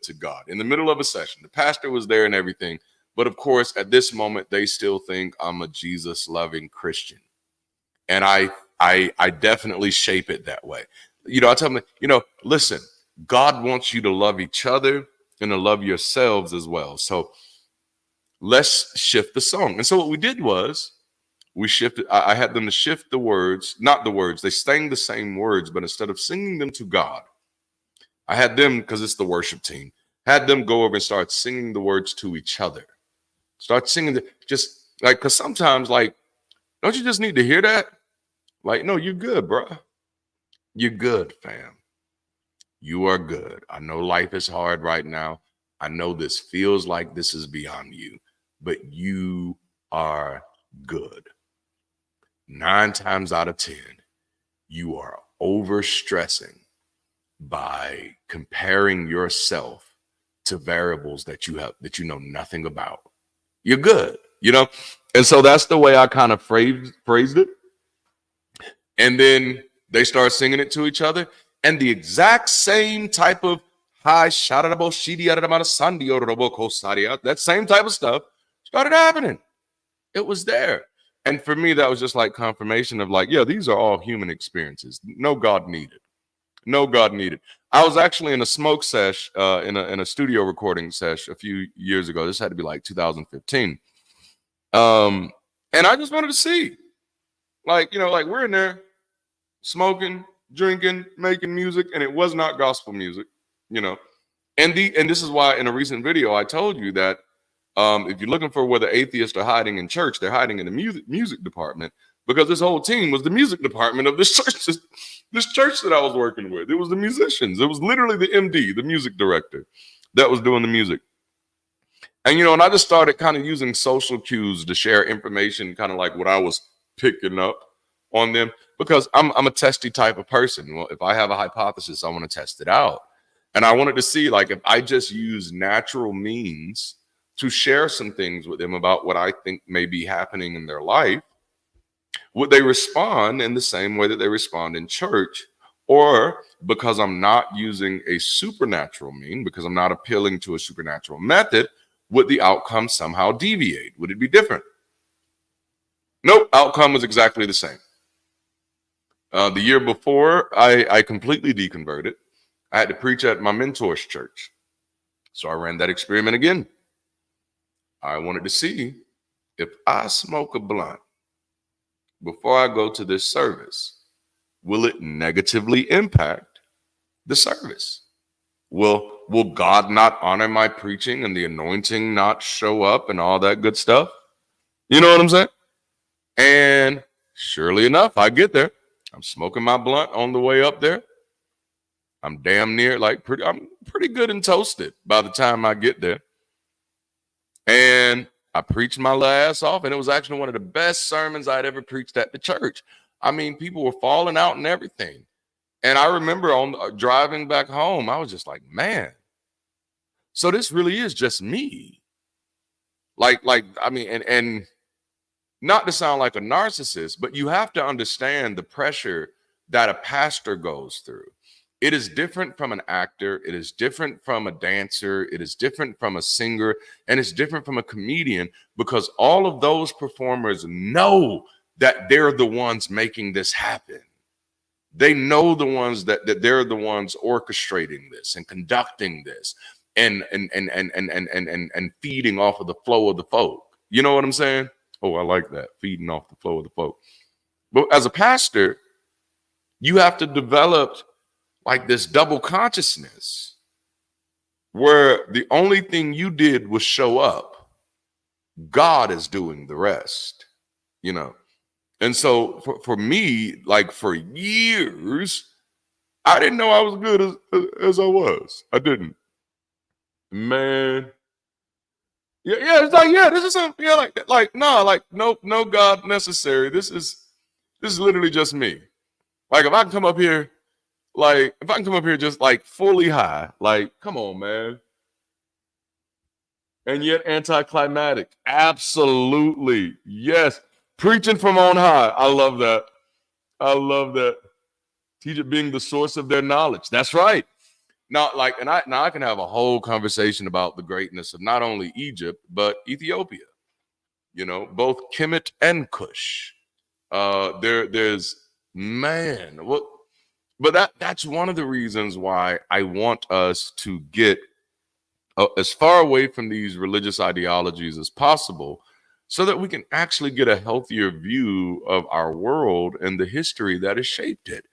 to God, in the middle of a session, the pastor was there and everything. But of course, at this moment, they still think I'm a Jesus-loving Christian. And I definitely shape it that way. I tell them, listen, God wants you to love each other and to love yourselves as well. So let's shift the song. And so what we did was we shifted. I had them to shift the words, not the words. They sang the same words, but instead of singing them to God, I had them, because it's the worship team, had them go over and start singing the words to each other. Start singing, just like, because sometimes, like, don't you just need to hear that? Like, no, you're good, bro. You're good, fam. You are good. I know life is hard right now. I know this feels like this is beyond you, but you are good. 9 times out of 10, you are overstressing by comparing yourself to variables that you know nothing about. You're good, And so that's the way I kind of phrased it. And then they start singing it to each other. And the exact same type of that same type of stuff started happening. It was there. And for me, that was just like confirmation of like, yeah, these are all human experiences. No God needed. No God needed. I was actually in a smoke sesh, in a studio recording sesh a few years ago. This had to be like 2015. And I just wanted to see, like, like we're in there smoking, drinking, making music, and it was not gospel music, And this is why in a recent video I told you that if you're looking for where the atheists are hiding in church, they're hiding in the music department, because this whole team was the music department of this church. This church that I was working with, it was the musicians. It was literally the MD, the music director, that was doing the music. And and I just started kind of using social cues to share information, kind of like what I was picking up on them, because I'm a testy type of person. Well, if I have a hypothesis, I want to test it out. And I wanted to see, like, if I just use natural means to share some things with them about what I think may be happening in their life, would they respond in the same way that they respond in church? Or because I'm not using a supernatural mean, because I'm not appealing to a supernatural method, would the outcome somehow deviate? Would it be different? Nope, outcome was exactly the same. The year before, I completely deconverted. I had to preach at my mentor's church. So I ran that experiment again. I wanted to see if I smoke a blunt before I go to this service, will it negatively impact the service? Will God not honor my preaching and the anointing not show up and all that good stuff? You know what I'm saying? And surely enough, I get there. I'm smoking my blunt on the way up there. I'm damn near I'm pretty good and toasted by the time I get there. And I preached my ass off, and it was actually one of the best sermons I'd ever preached at the church. I mean, people were falling out and everything. And I remember on driving back home, I was just like, man, so this really is just me. I mean, and not to sound like a narcissist, but you have to understand the pressure that a pastor goes through. It is different from an actor. It is different from a dancer. It is different from a singer, and it's different from a comedian, because all of those performers know that they're the ones making this happen. They know the ones that they're the ones orchestrating this and conducting this and feeding off of the flow of the folk. You know what I'm saying? Oh, I like that. Feeding off the flow of the folk. But as a pastor, you have to develop like this double consciousness where the only thing you did was show up. God is doing the rest, And so for me, like for years, I didn't know I was good as I was. I didn't. Man. Yeah, it's like, yeah, this is something, no God necessary. This is literally just me. Like if I can come up here just like fully high, like, come on, man. and yet anticlimactic. Absolutely. Yes. Preaching from on high. I love that. I love that. Teacher being the source of their knowledge. That's right. Now, I can have a whole conversation about the greatness of not only Egypt, but Ethiopia. You know, both Kemet and Cush. There's man, what but that's one of the reasons why I want us to get as far away from these religious ideologies as possible so that we can actually get a healthier view of our world and the history that has shaped it.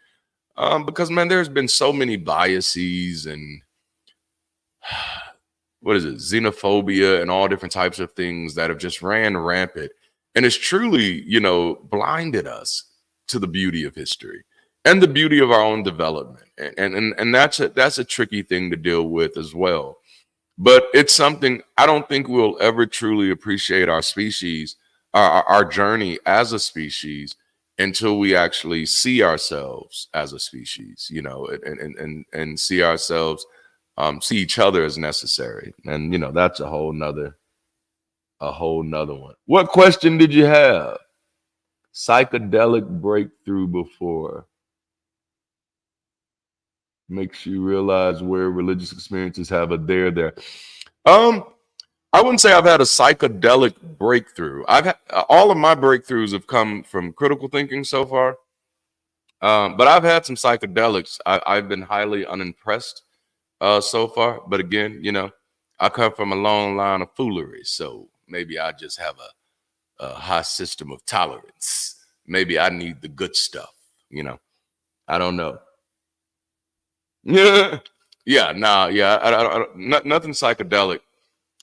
Because man, there's been so many biases and what is it, xenophobia and all different types of things that have just ran rampant. And it's truly, blinded us to the beauty of history and the beauty of our own development. And that's a tricky thing to deal with as well. But it's something I don't think we'll ever truly appreciate our species, our journey as a species, until we actually see ourselves as a species, and see ourselves, see each other as necessary. And that's a whole nother one. What question did you have? Psychedelic breakthrough before makes you realize where religious experiences have a there. I wouldn't say I've had a psychedelic breakthrough. I've had all of my breakthroughs have come from critical thinking so far. But I've had some psychedelics. I've been highly unimpressed so far. But again, I come from a long line of foolery, so maybe I just have a high system of tolerance. Maybe I need the good stuff. I don't know. Yeah, yeah, nah, yeah. Nothing psychedelic.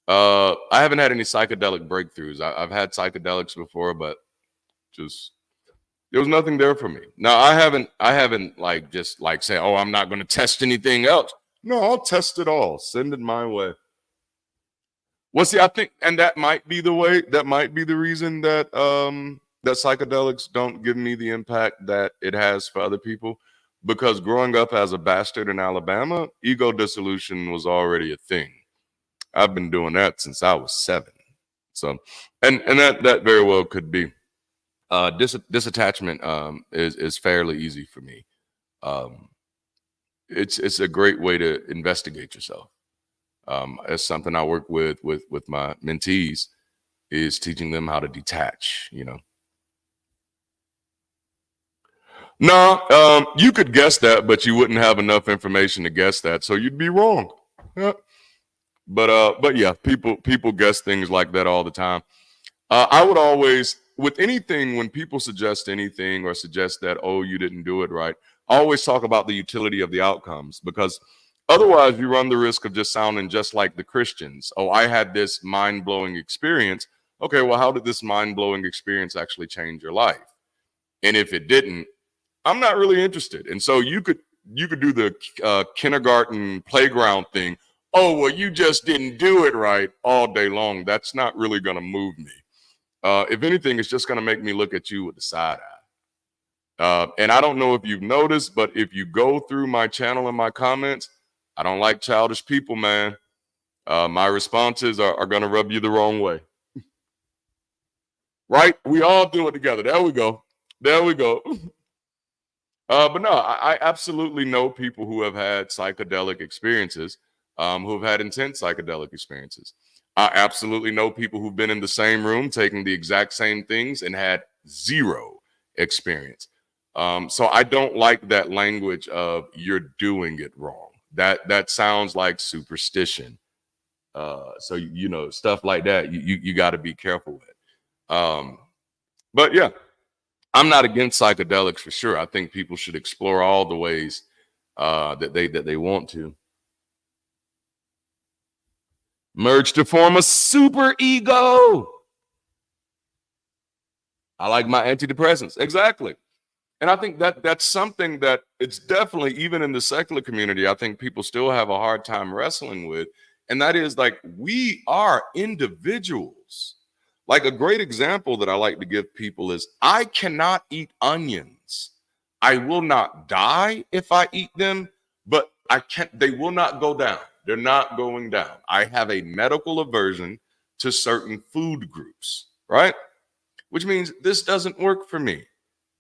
I haven't had any psychedelic breakthroughs. I've had psychedelics before, but just there was nothing there for me. Now I haven't just say, oh, I'm not going to test anything else. No, I'll test it all. Send it my way. Well, see, I think, and that might be the way. That might be the reason that that psychedelics don't give me the impact that it has for other people. Because growing up as a bastard in Alabama, ego dissolution was already a thing. I've been doing that since I was 7. So, and that very well could be. Disattachment is fairly easy for me. It's a great way to investigate yourself. It's something I work with my mentees, is teaching them how to detach. No, you could guess that, but you wouldn't have enough information to guess that, so you'd be wrong. Yeah. But yeah, people guess things like that all the time. I would always, with anything, when people suggest anything or suggest that, oh, you didn't do it right, I always talk about the utility of the outcomes, because otherwise you run the risk of just sounding just like the Christians. Oh, I had this mind-blowing experience. Okay, well, how did this mind-blowing experience actually change your life? And if it didn't, I'm not really interested. And so you could do the kindergarten playground thing. Oh, well, you just didn't do it right all day long. That's not really going to move me. If anything, it's just going to make me look at you with the side eye. And I don't know if you've noticed, but if you go through my channel and my comments, I don't like childish people, man. My responses are going to rub you the wrong way. Right? We all do it together. There we go. But no, I absolutely know people who have had psychedelic experiences, who have had intense psychedelic experiences. I absolutely know people who've been in the same room taking the exact same things and had zero experience. So I don't like that language of you're doing it wrong. That sounds like superstition. So stuff like that you got to be careful with. But yeah, I'm not against psychedelics for sure. I think people should explore all the ways that they want to. Merge to form a super ego. I like my antidepressants. Exactly. And I think that's something that it's definitely, even in the secular community, I think people still have a hard time wrestling with. And that is, like, we are individuals. Like, a great example that I like to give people is, I cannot eat onions. I will not die if I eat them, but they will not go down. They're not going down. I have a medical aversion to certain food groups, right? Which means this doesn't work for me.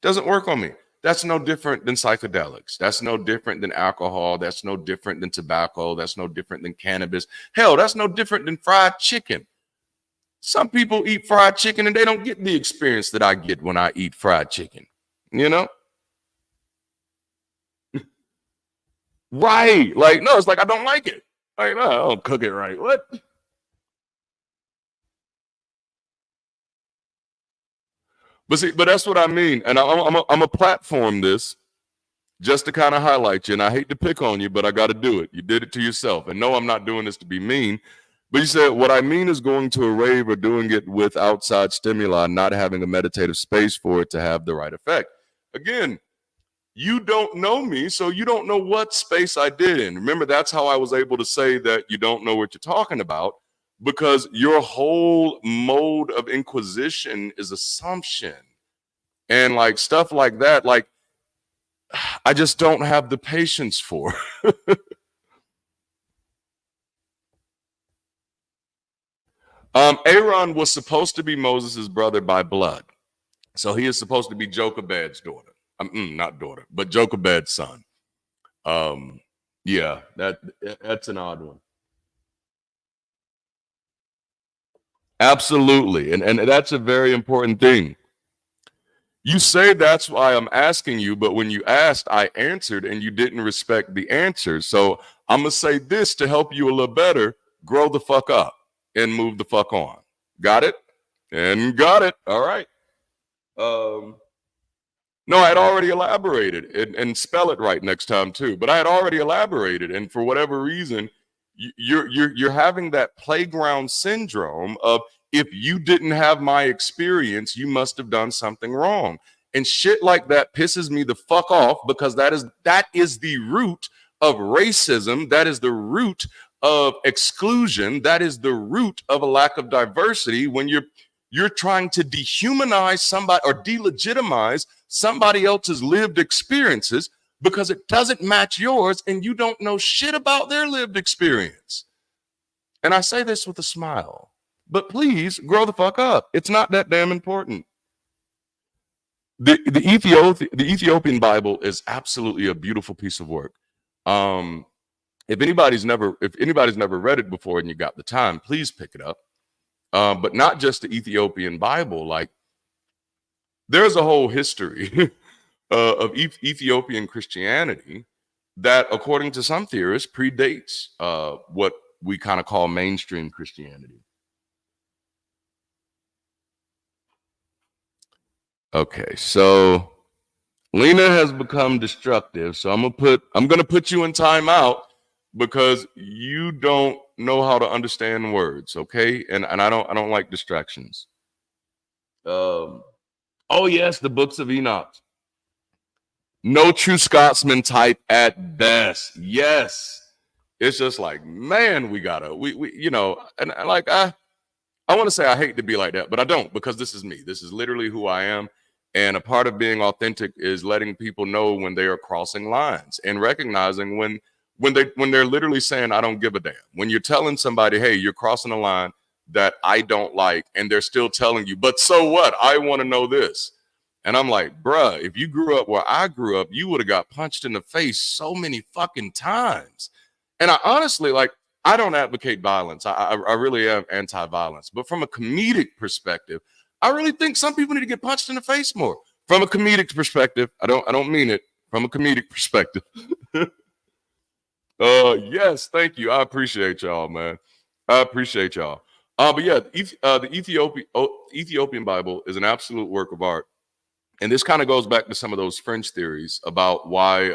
Doesn't work on me. That's no different than psychedelics. That's no different than alcohol. That's no different than tobacco. That's no different than cannabis. Hell, that's no different than fried chicken. Some people eat fried chicken and they don't get the experience that I get when I eat fried chicken, you know? Right. Like, no, it's like, I don't like it. Like, no, I don't cook it right. What? But see, but that's what I mean. And I'm a platform this just to kind of highlight you. And I hate to pick on you, but I got to do it. You did it to yourself. And no, I'm not doing this to be mean. But you said, what I mean is going to a rave or doing it with outside stimuli, not having a meditative space for it to have the right effect. Again, you don't know me, so you don't know what space I did in. Remember, that's how I was able to say that you don't know what you're talking about, because your whole mode of inquisition is assumption. And like stuff like that, like I just don't have the patience for. Aaron was supposed to be Moses' brother by blood. So he is supposed to be Jochebed's daughter. Not daughter, but Jochebed's son. Yeah, that's an odd one. Absolutely. And that's a very important thing. You say that's why I'm asking you, but when you asked, I answered and you didn't respect the answer. So I'm going to say this to help you a little better. Grow the fuck up and move the fuck on. Got it? And got it. All right. No, I had already elaborated and spell it right next time too. But I had already elaborated, and for whatever reason, you're having that playground syndrome of, if you didn't have my experience, you must have done something wrong. And shit like that pisses me the fuck off, because that is the root of racism. That is the root of exclusion. That is the root of a lack of diversity, when you're trying to dehumanize somebody or delegitimize somebody else's lived experiences because it doesn't match yours and you don't know shit about their lived experience. And I say this with a smile, but please grow the fuck up. It's not that damn important. The Ethiopian Bible is absolutely a beautiful piece of work. If anybody's never read it before and you got the time, please pick it up. But not just the Ethiopian Bible. Like, there's a whole history of Ethiopian Christianity that, according to some theorists, predates what we kind of call mainstream Christianity. Okay, so Lena has become destructive. So I'm gonna put you in timeout because you don't know how to understand words, okay? And I don't like distractions. Oh yes, the books of Enoch. No true Scotsman type at best. Yes. It's just like, man, we you know, and like I want to say I hate to be like that, but I don't, because this is me. This is literally who I am. And a part of being authentic is letting people know when they are crossing lines and recognizing when they're literally saying, I don't give a damn. When you're telling somebody, hey, you're crossing a line that I don't like, and they're still telling you, but so what? I want to know this. And I'm like, bruh, if you grew up where I grew up, you would have got punched in the face so many fucking times. And I honestly, like, I don't advocate violence. I really am anti-violence. But from a comedic perspective, I really think some people need to get punched in the face more. From a comedic perspective, I don't mean it. From a comedic perspective. Yes, thank you. I appreciate y'all, man. I appreciate y'all. But yeah, the Ethiopian Bible is an absolute work of art. And this kind of goes back to some of those fringe theories about why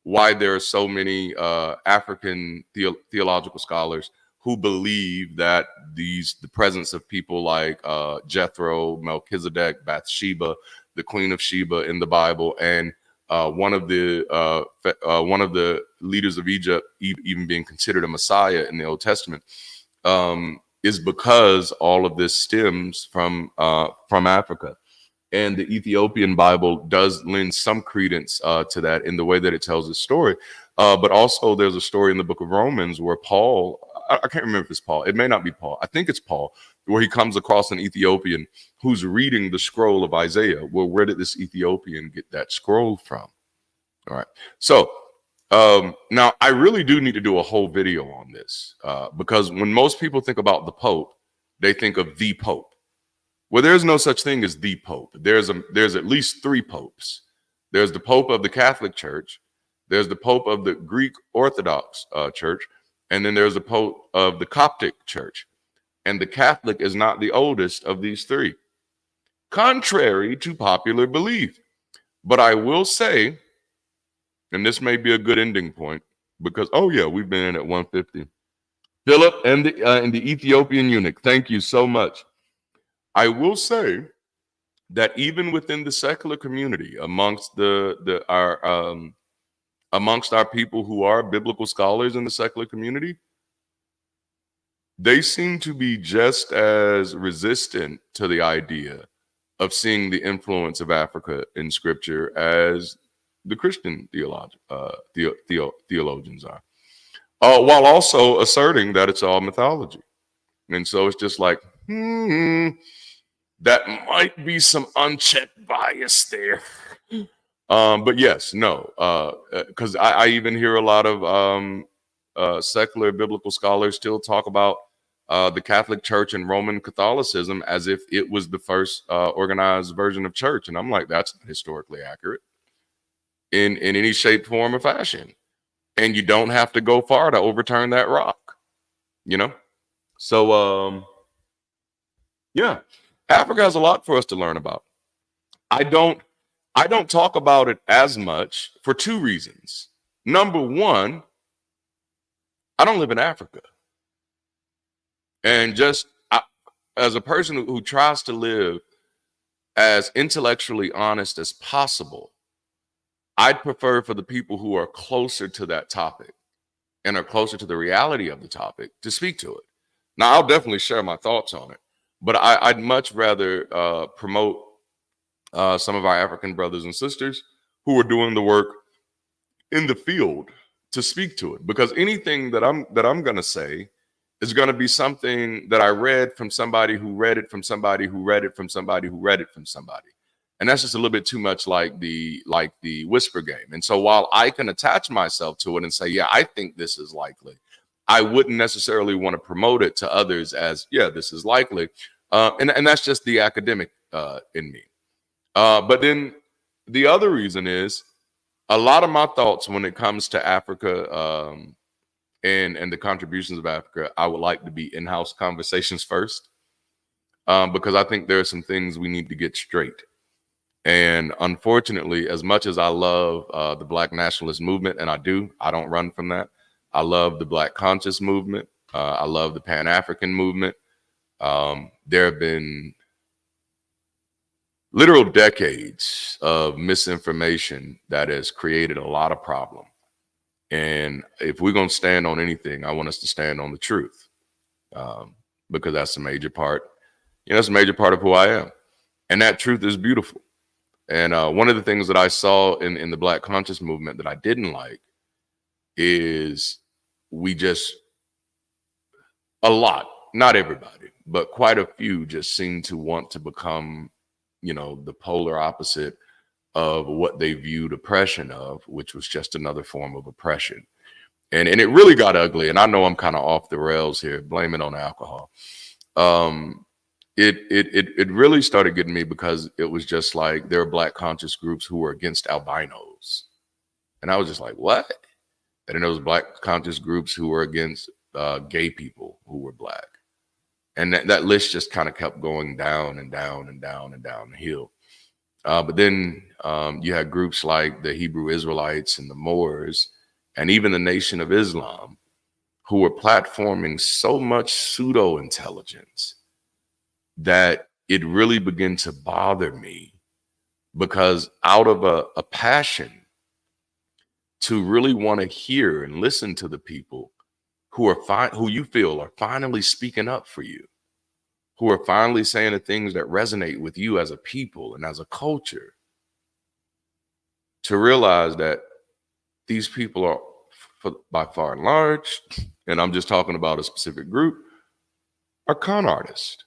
there are so many African theological scholars who believe that the presence of people like Jethro, Melchizedek, Bathsheba, the Queen of Sheba in the Bible, and one of the leaders of Egypt even being considered a Messiah in the Old Testament, is because all of this stems from Africa. And the Ethiopian Bible does lend some credence to that in the way that it tells its story. But also there's a story in the book of Romans where Paul, I can't remember if it's Paul, it may not be Paul, I think it's Paul, where he comes across an Ethiopian who's reading the scroll of Isaiah. Well, where did this Ethiopian get that scroll from? All right. So now I really do need to do a whole video on this because when most people think about the Pope, they think of the Pope. Well, there's no such thing as the Pope. There's at least 3 popes. There's the Pope of the Catholic Church. There's the Pope of the Greek Orthodox Church. And then there's the Pope of the Coptic Church. And the Catholic is not the oldest of these 3, contrary to popular belief. But I will say, and this may be a good ending point, because, oh yeah, we've been in at 150. Philip and the Ethiopian eunuch, thank you so much. I will say that even within the secular community, amongst amongst our people who are biblical scholars in the secular community, they seem to be just as resistant to the idea of seeing the influence of Africa in Scripture as the Christian theologians are, while also asserting that it's all mythology. And so it's just like, that might be some unchecked bias there. But yes, no, because I even hear a lot of secular biblical scholars still talk about the Catholic Church and Roman Catholicism as if it was the first organized version of church. And I'm like, that's not historically accurate in any shape, form, or fashion. And you don't have to go far to overturn that rock, you know? So, yeah. Africa has a lot for us to learn about. I don't talk about it as much for 2 reasons. Number one, I don't live in Africa. And just as a person who tries to live as intellectually honest as possible, I'd prefer for the people who are closer to that topic and are closer to the reality of the topic to speak to it. Now, I'll definitely share my thoughts on it, but I'd much rather promote some of our African brothers and sisters who are doing the work in the field to speak to it, because anything that I'm going to say is going to be something that I read from somebody who read it from somebody who read it from somebody who read it from somebody. And that's just a little bit too much like the whisper game. And so while I can attach myself to it and say, yeah, I think this is likely, I wouldn't necessarily want to promote it to others as, yeah, this is likely. And that's just the academic in me. But then the other reason is a lot of my thoughts when it comes to Africa and the contributions of Africa, I would like to be in-house conversations first, because I think there are some things we need to get straight. And unfortunately, as much as I love the Black nationalist movement, and I don't run from that. I love the Black conscious movement. I love the Pan-African movement. There have been literal decades of misinformation that has created a lot of problem. And if we're going to stand on anything, I want us to stand on the truth, because that's a major part. That's a major part of who I am. And that truth is beautiful. And one of the things that I saw in the Black conscious movement that I didn't like is a lot, not everybody, but quite a few just seem to want to become, the polar opposite of what they viewed oppression of, which was just another form of oppression. And it really got ugly. And I know I'm kind of off the rails here, blame it on alcohol. It really started getting me because it was just like there were Black conscious groups who were against albinos. And I was just like, what? And then there was Black conscious groups who were against gay people who were Black. And that list just kind of kept going down and down and down and down the hill. But then you had groups like the Hebrew Israelites and the Moors and even the Nation of Islam who were platforming so much pseudo-intelligence that it really began to bother me, because out of a passion to really want to hear and listen to the people who you feel are finally speaking up for you, who are finally saying the things that resonate with you as a people and as a culture, to realize that these people are, by far and large, and I'm just talking about a specific group, are con artists,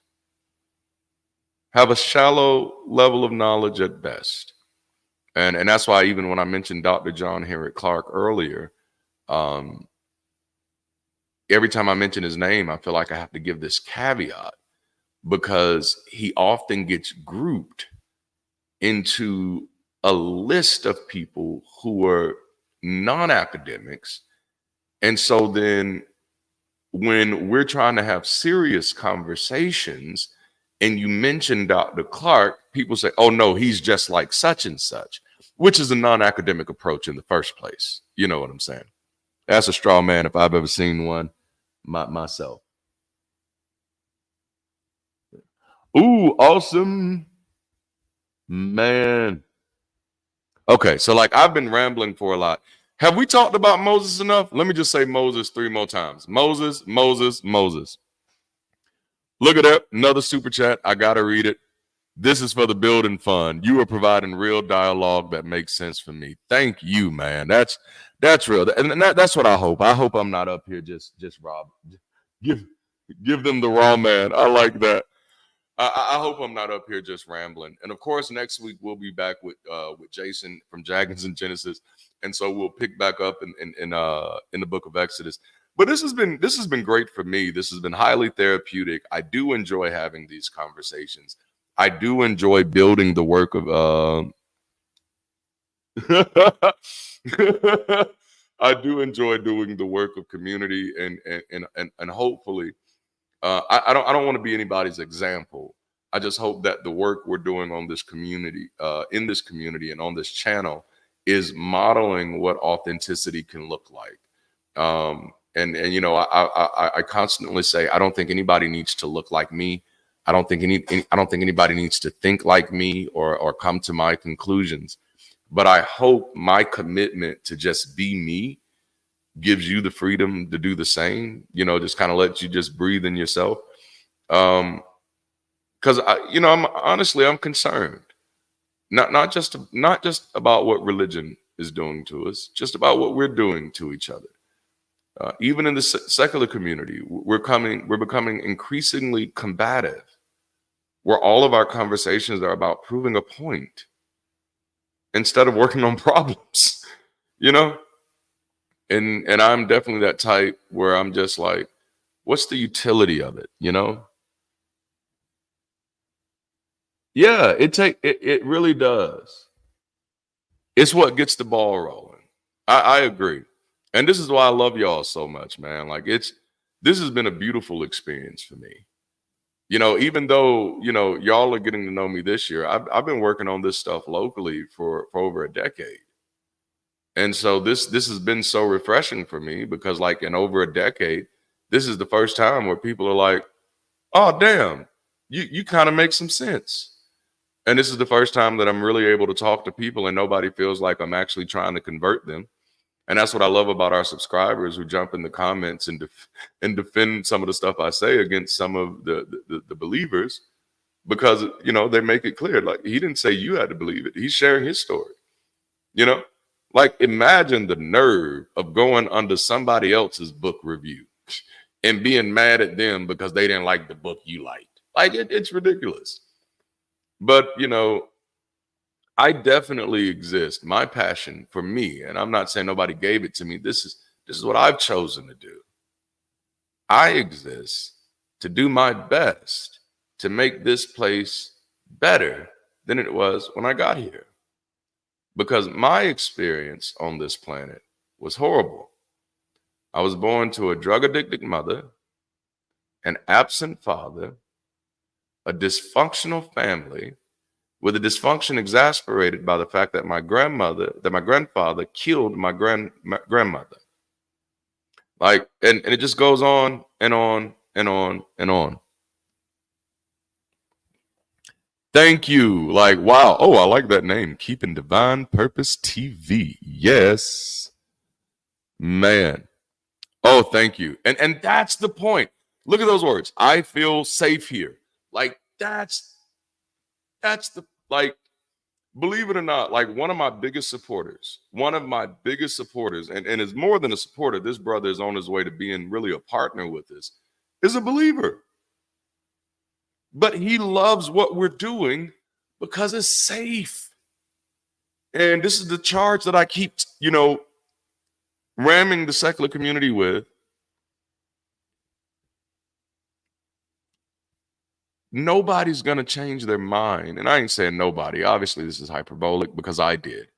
have a shallow level of knowledge at best. And that's why even when I mentioned Dr. John Henrik Clarke earlier, every time I mention his name, I feel like I have to give this caveat, because he often gets grouped into a list of people who are non-academics. And so then when we're trying to have serious conversations and you mention Dr. Clarke, people say, oh no, he's just like such and such, which is a non-academic approach in the first place. You know what I'm saying? That's a straw man if I've ever seen one myself. Ooh, awesome, man. Okay, so like I've been rambling for a lot. Have we talked about Moses enough? Let me just say Moses 3 more times. Moses, Moses, Moses. Look at that, another super chat. I gotta read it. This is for the building fund. You are providing real dialogue that makes sense for me. Thank you, man. That's real, and that's what I hope. I hope I'm not up here just Rob. Give them the raw man. I like that. I hope I'm not up here just rambling. And of course, next week we'll be back with Jason from Dragons and Genesis, and so we'll pick back up in the book of Exodus. But this has been great for me. This has been highly therapeutic. I do enjoy having these conversations. I do enjoy building the work of. I do enjoy doing the work of community, and hopefully. I don't want to be anybody's example. I just hope that the work we're doing on this community, in this community and on this channel, is modeling what authenticity can look like. And you know, I constantly say I don't think anybody needs to look like me. I don't think anybody needs to think like me or come to my conclusions. But I hope my commitment to just be me gives you the freedom to do the same, you know, just kind of let you just breathe in yourself. Because I'm concerned, not just about what religion is doing to us, just about what we're doing to each other. Even in the secular community, we're becoming increasingly combative, where all of our conversations are about proving a point instead of working on problems, you know? And I'm definitely that type where I'm just like, what's the utility of it, you know? Yeah, it really does. It's what gets the ball rolling. I agree. And this is why I love y'all so much, man. Like this has been a beautiful experience for me. You know, even though, you know, y'all are getting to know me this year, I've been working on this stuff locally for over a decade. And so this has been so refreshing for me, because like in over a decade, this is the first time where people are like, oh, damn, you kind of make some sense. And this is the first time that I'm really able to talk to people and nobody feels like I'm actually trying to convert them. And that's what I love about our subscribers who jump in the comments and defend some of the stuff I say against some of the believers, because, you know, they make it clear, like, he didn't say you had to believe it. He's sharing his story, you know? Like, imagine the nerve of going under somebody else's book review and being mad at them because they didn't like the book you liked. Like, it's ridiculous. But, you know, I definitely exist. My passion for me, and I'm not saying nobody gave it to me. This is what I've chosen to do. I exist to do my best to make this place better than it was when I got here. Because my experience on this planet was horrible. I was born to a drug-addicted mother, an absent father, a dysfunctional family, with a dysfunction exasperated by the fact that my grandfather killed my grandmother. Like, and it just goes on and on and on and on. Thank you. Like, wow. Oh, I like that name. Keeping Divine Purpose TV. Yes. Man. Oh, thank you. And that's the point. Look at those words. I feel safe here. Like that's the, like, believe it or not, like one of my biggest supporters, and is more than a supporter, this brother is on his way to being really a partner with us, is a believer. But he loves what we're doing because it's safe. And this is the charge that I keep, ramming the secular community with. Nobody's going to change their mind. And I ain't saying nobody. Obviously, this is hyperbolic because I did.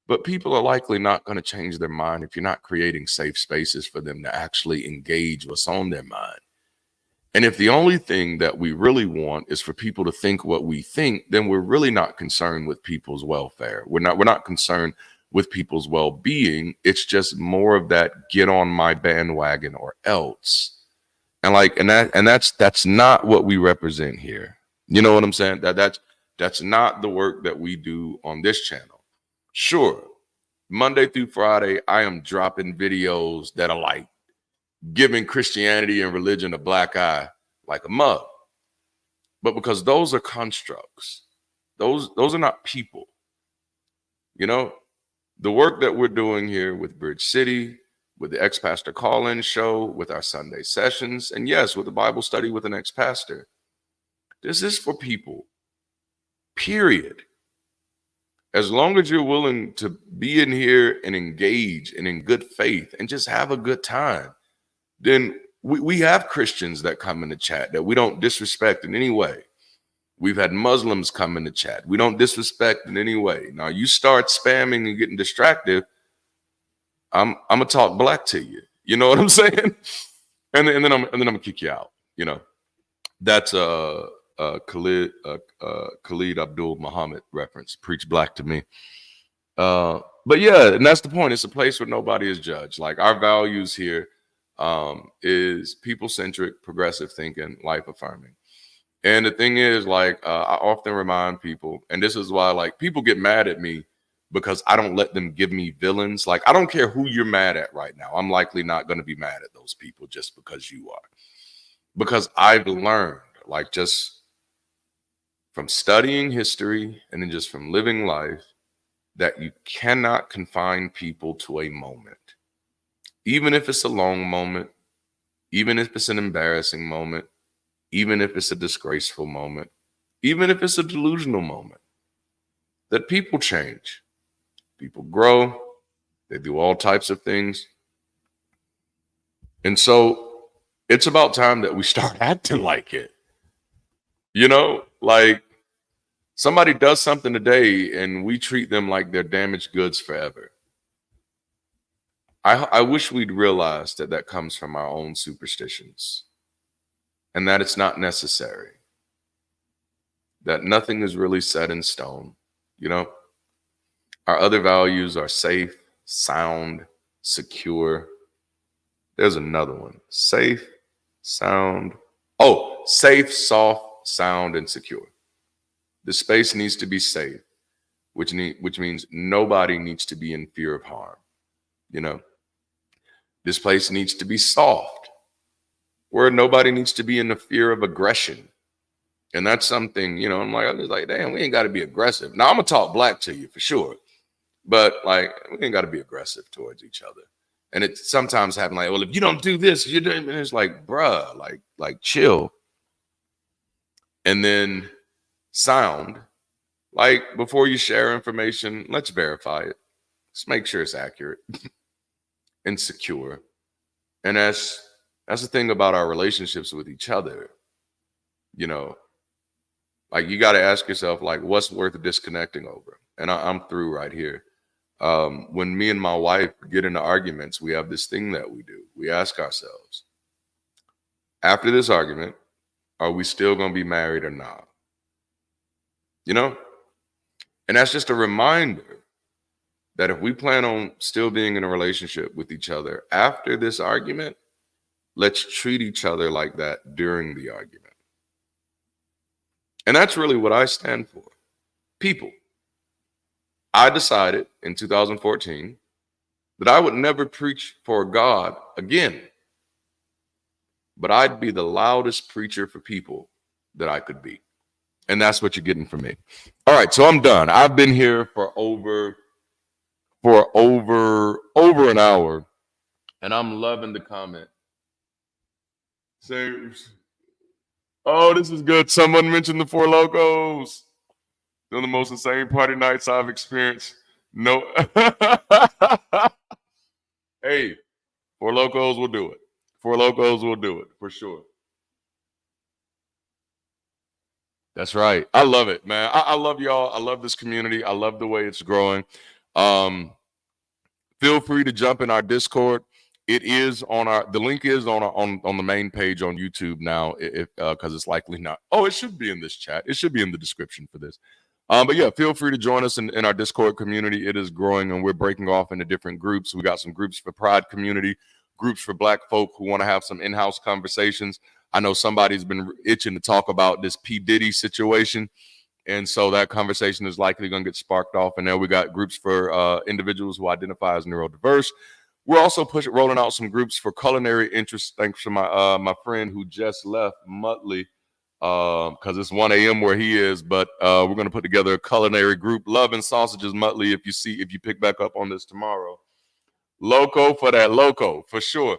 But people are likely not going to change their mind if you're not creating safe spaces for them to actually engage what's on their mind. And if the only thing that we really want is for people to think what we think, then we're really not concerned with people's welfare. We're not concerned with people's well-being. It's just more of that get on my bandwagon or else. And that's not what we represent here. You know what I'm saying? That's not the work that we do on this channel. Sure, Monday through Friday, I am dropping videos that are like giving Christianity and religion a black eye like a mug. But because those are constructs, those are not people. The work that we're doing here with Bridge City, with the ex-pastor call-in show, with our Sunday sessions, and yes, with the Bible study with an ex-pastor, this is for people, period. As long as you're willing to be in here and engage and in good faith and just have a good time, then we have Christians that come in the chat that we don't disrespect in any way. We've had Muslims come in the chat. We don't disrespect in any way. Now you start spamming and getting distracted, I'm gonna talk black to you. You know what I'm saying? And then I'm gonna kick you out. That's Khalid Abdul Muhammad reference. Preach black to me. But yeah, and that's the point. It's a place where nobody is judged. Like our values here is people-centric, progressive thinking, life-affirming. And the thing is, like, I often remind people, and this is why, like, people get mad at me because I don't let them give me villains. Like, I don't care who you're mad at right now. I'm likely not going to be mad at those people just because you are. Because I've learned, like, just from studying history and then just from living life, that you cannot confine people to a moment. Even if it's a long moment, even if it's an embarrassing moment, even if it's a disgraceful moment, even if it's a delusional moment, that people change, people grow, they do all types of things. And so it's about time that we start acting like it. Like somebody does something today and we treat them like they're damaged goods forever. I wish we'd realize that comes from our own superstitions and that it's not necessary, that nothing is really set in stone. Our other values are safe, sound, secure. There's another one. Safe, sound. Oh, safe, soft, sound, and secure. The space needs to be safe, which means nobody needs to be in fear of harm. This place needs to be soft, where nobody needs to be in the fear of aggression. And that's something, I'm like, damn, we ain't got to be aggressive. Now I'm gonna talk black to you for sure, but like, we ain't got to be aggressive towards each other. And it sometimes happens like, well, if you don't do this, you're doing, and it's like, bruh, like chill. And then sound, like before you share information, let's verify it. Let's make sure it's accurate and secure. And that's the thing about our relationships with each other. Like you got to ask yourself, like, what's worth disconnecting over? And I'm through right here. When me and my wife get into arguments, we have this thing that we do. We ask ourselves, after this argument, are we still going to be married or not? And that's just a reminder that if we plan on still being in a relationship with each other after this argument, let's treat each other like that during the argument. And that's really what I stand for. People. I decided in 2014 that I would never preach for God again, but I'd be the loudest preacher for people that I could be. And that's what you're getting from me. All right, so I'm done. I've been here for over an hour, and I'm loving the comment. Say, oh, this is good. Someone mentioned the Four Locos. They're the most insane party nights I've experienced. No. Hey, Four Locos will do it. Four Locos will do it for sure. That's right. I love it, man. I love y'all. I love this community. I love the way it's growing. Feel free to jump in our Discord. It is on the link is on the main page on YouTube now, because it's likely not. Oh, it should be in this chat. It should be in the description for this. But yeah, feel free to join us in our Discord community. It is growing, and we're breaking off into different groups. We got some groups for Pride community, groups for Black folk who want to have some in-house conversations. I know somebody's been itching to talk about this P. Diddy situation, and so that conversation is likely going to get sparked off. And then we got groups for individuals who identify as neurodiverse. We're also rolling out some groups for culinary interests. Thanks to my friend who just left, Muttley, because it's 1 a.m. where he is. But we're going to put together a culinary group. Love and sausages, Muttley. If you pick back up on this tomorrow, loco for that loco for sure.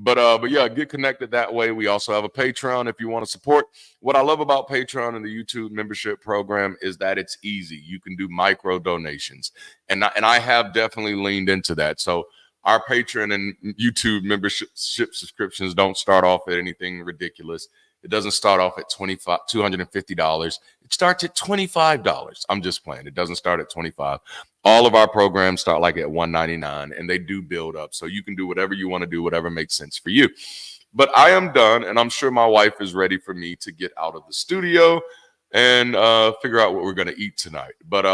But yeah, get connected that way. We also have a Patreon if you want to support. What I love about Patreon and the YouTube membership program is that it's easy. You can do micro donations, and I have definitely leaned into that. So our Patreon and YouTube membership subscriptions don't start off at anything ridiculous. It doesn't start off at $250. It starts at $25. I'm just playing. It doesn't start at $25. All of our programs start like at $199, and they do build up. So you can do whatever you want to do, whatever makes sense for you. But I am done, and I'm sure my wife is ready for me to get out of the studio and figure out what we're going to eat tonight. But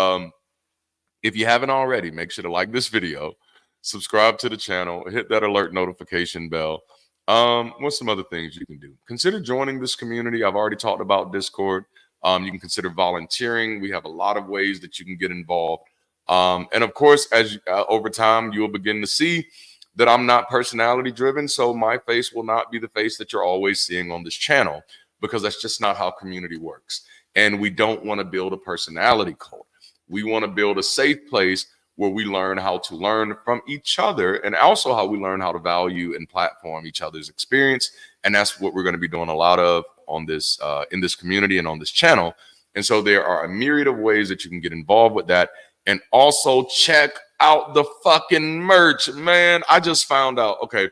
if you haven't already, make sure to like this video, subscribe to the channel, hit that alert notification bell. What's some other things you can do? Consider joining this community. I've already talked about Discord. You can consider volunteering. We have a lot of ways that you can get involved. And of course, as over time, you will begin to see that I'm not personality driven. So my face will not be the face that you're always seeing on this channel, because that's just not how community works. And we don't want to build a personality cult. We want to build a safe place where we learn how to learn from each other, and also how we learn how to value and platform each other's experience. And that's what we're going to be doing a lot of on this in this community and on this channel. And so there are a myriad of ways that you can get involved with that. And also check out the fucking merch, man. I just found out. Okay,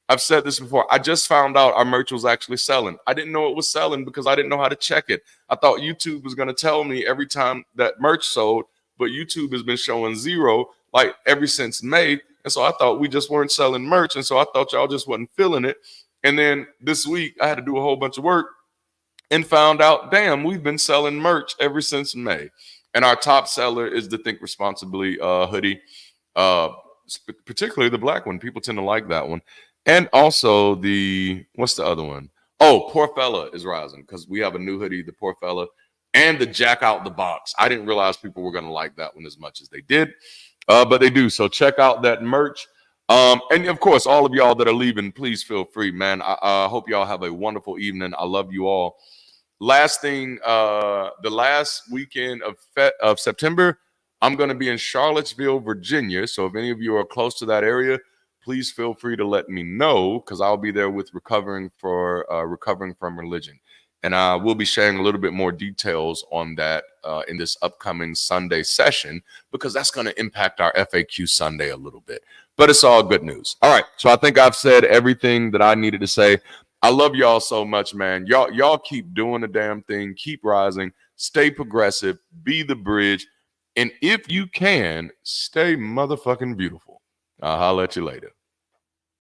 I've said this before. I just found out our merch was actually selling. I didn't know it was selling because I didn't know how to check it. I thought YouTube was going to tell me every time that merch sold, but YouTube has been showing zero like ever since May. And so I thought we just weren't selling merch. And so I thought y'all just wasn't feeling it. And then this week I had to do a whole bunch of work and found out, damn, we've been selling merch ever since May. And our top seller is the Think Responsibly hoodie, particularly the black one. People tend to like that one. And also what's the other one? Oh, Poor Fella is rising, because we have a new hoodie, the Poor Fella, and the Jack Out the Box. I didn't realize people were going to like that one as much as they did, but they do. So check out that merch. And of course, all of y'all that are leaving, please feel free, man. I hope y'all have a wonderful evening. I love you all. Last thing, the last weekend of September, I'm going to be in Charlottesville, Virginia. So if any of you are close to that area, please feel free to let me know, because I'll be there with recovering from religion. And I will be sharing a little bit more details on that in this upcoming Sunday session, because that's going to impact our FAQ Sunday a little bit. But it's all good news. All right. So I think I've said everything that I needed to say. I love y'all so much, man. Y'all keep doing the damn thing. Keep rising. Stay progressive. Be the bridge. And if you can, stay motherfucking beautiful. I'll holler at you later.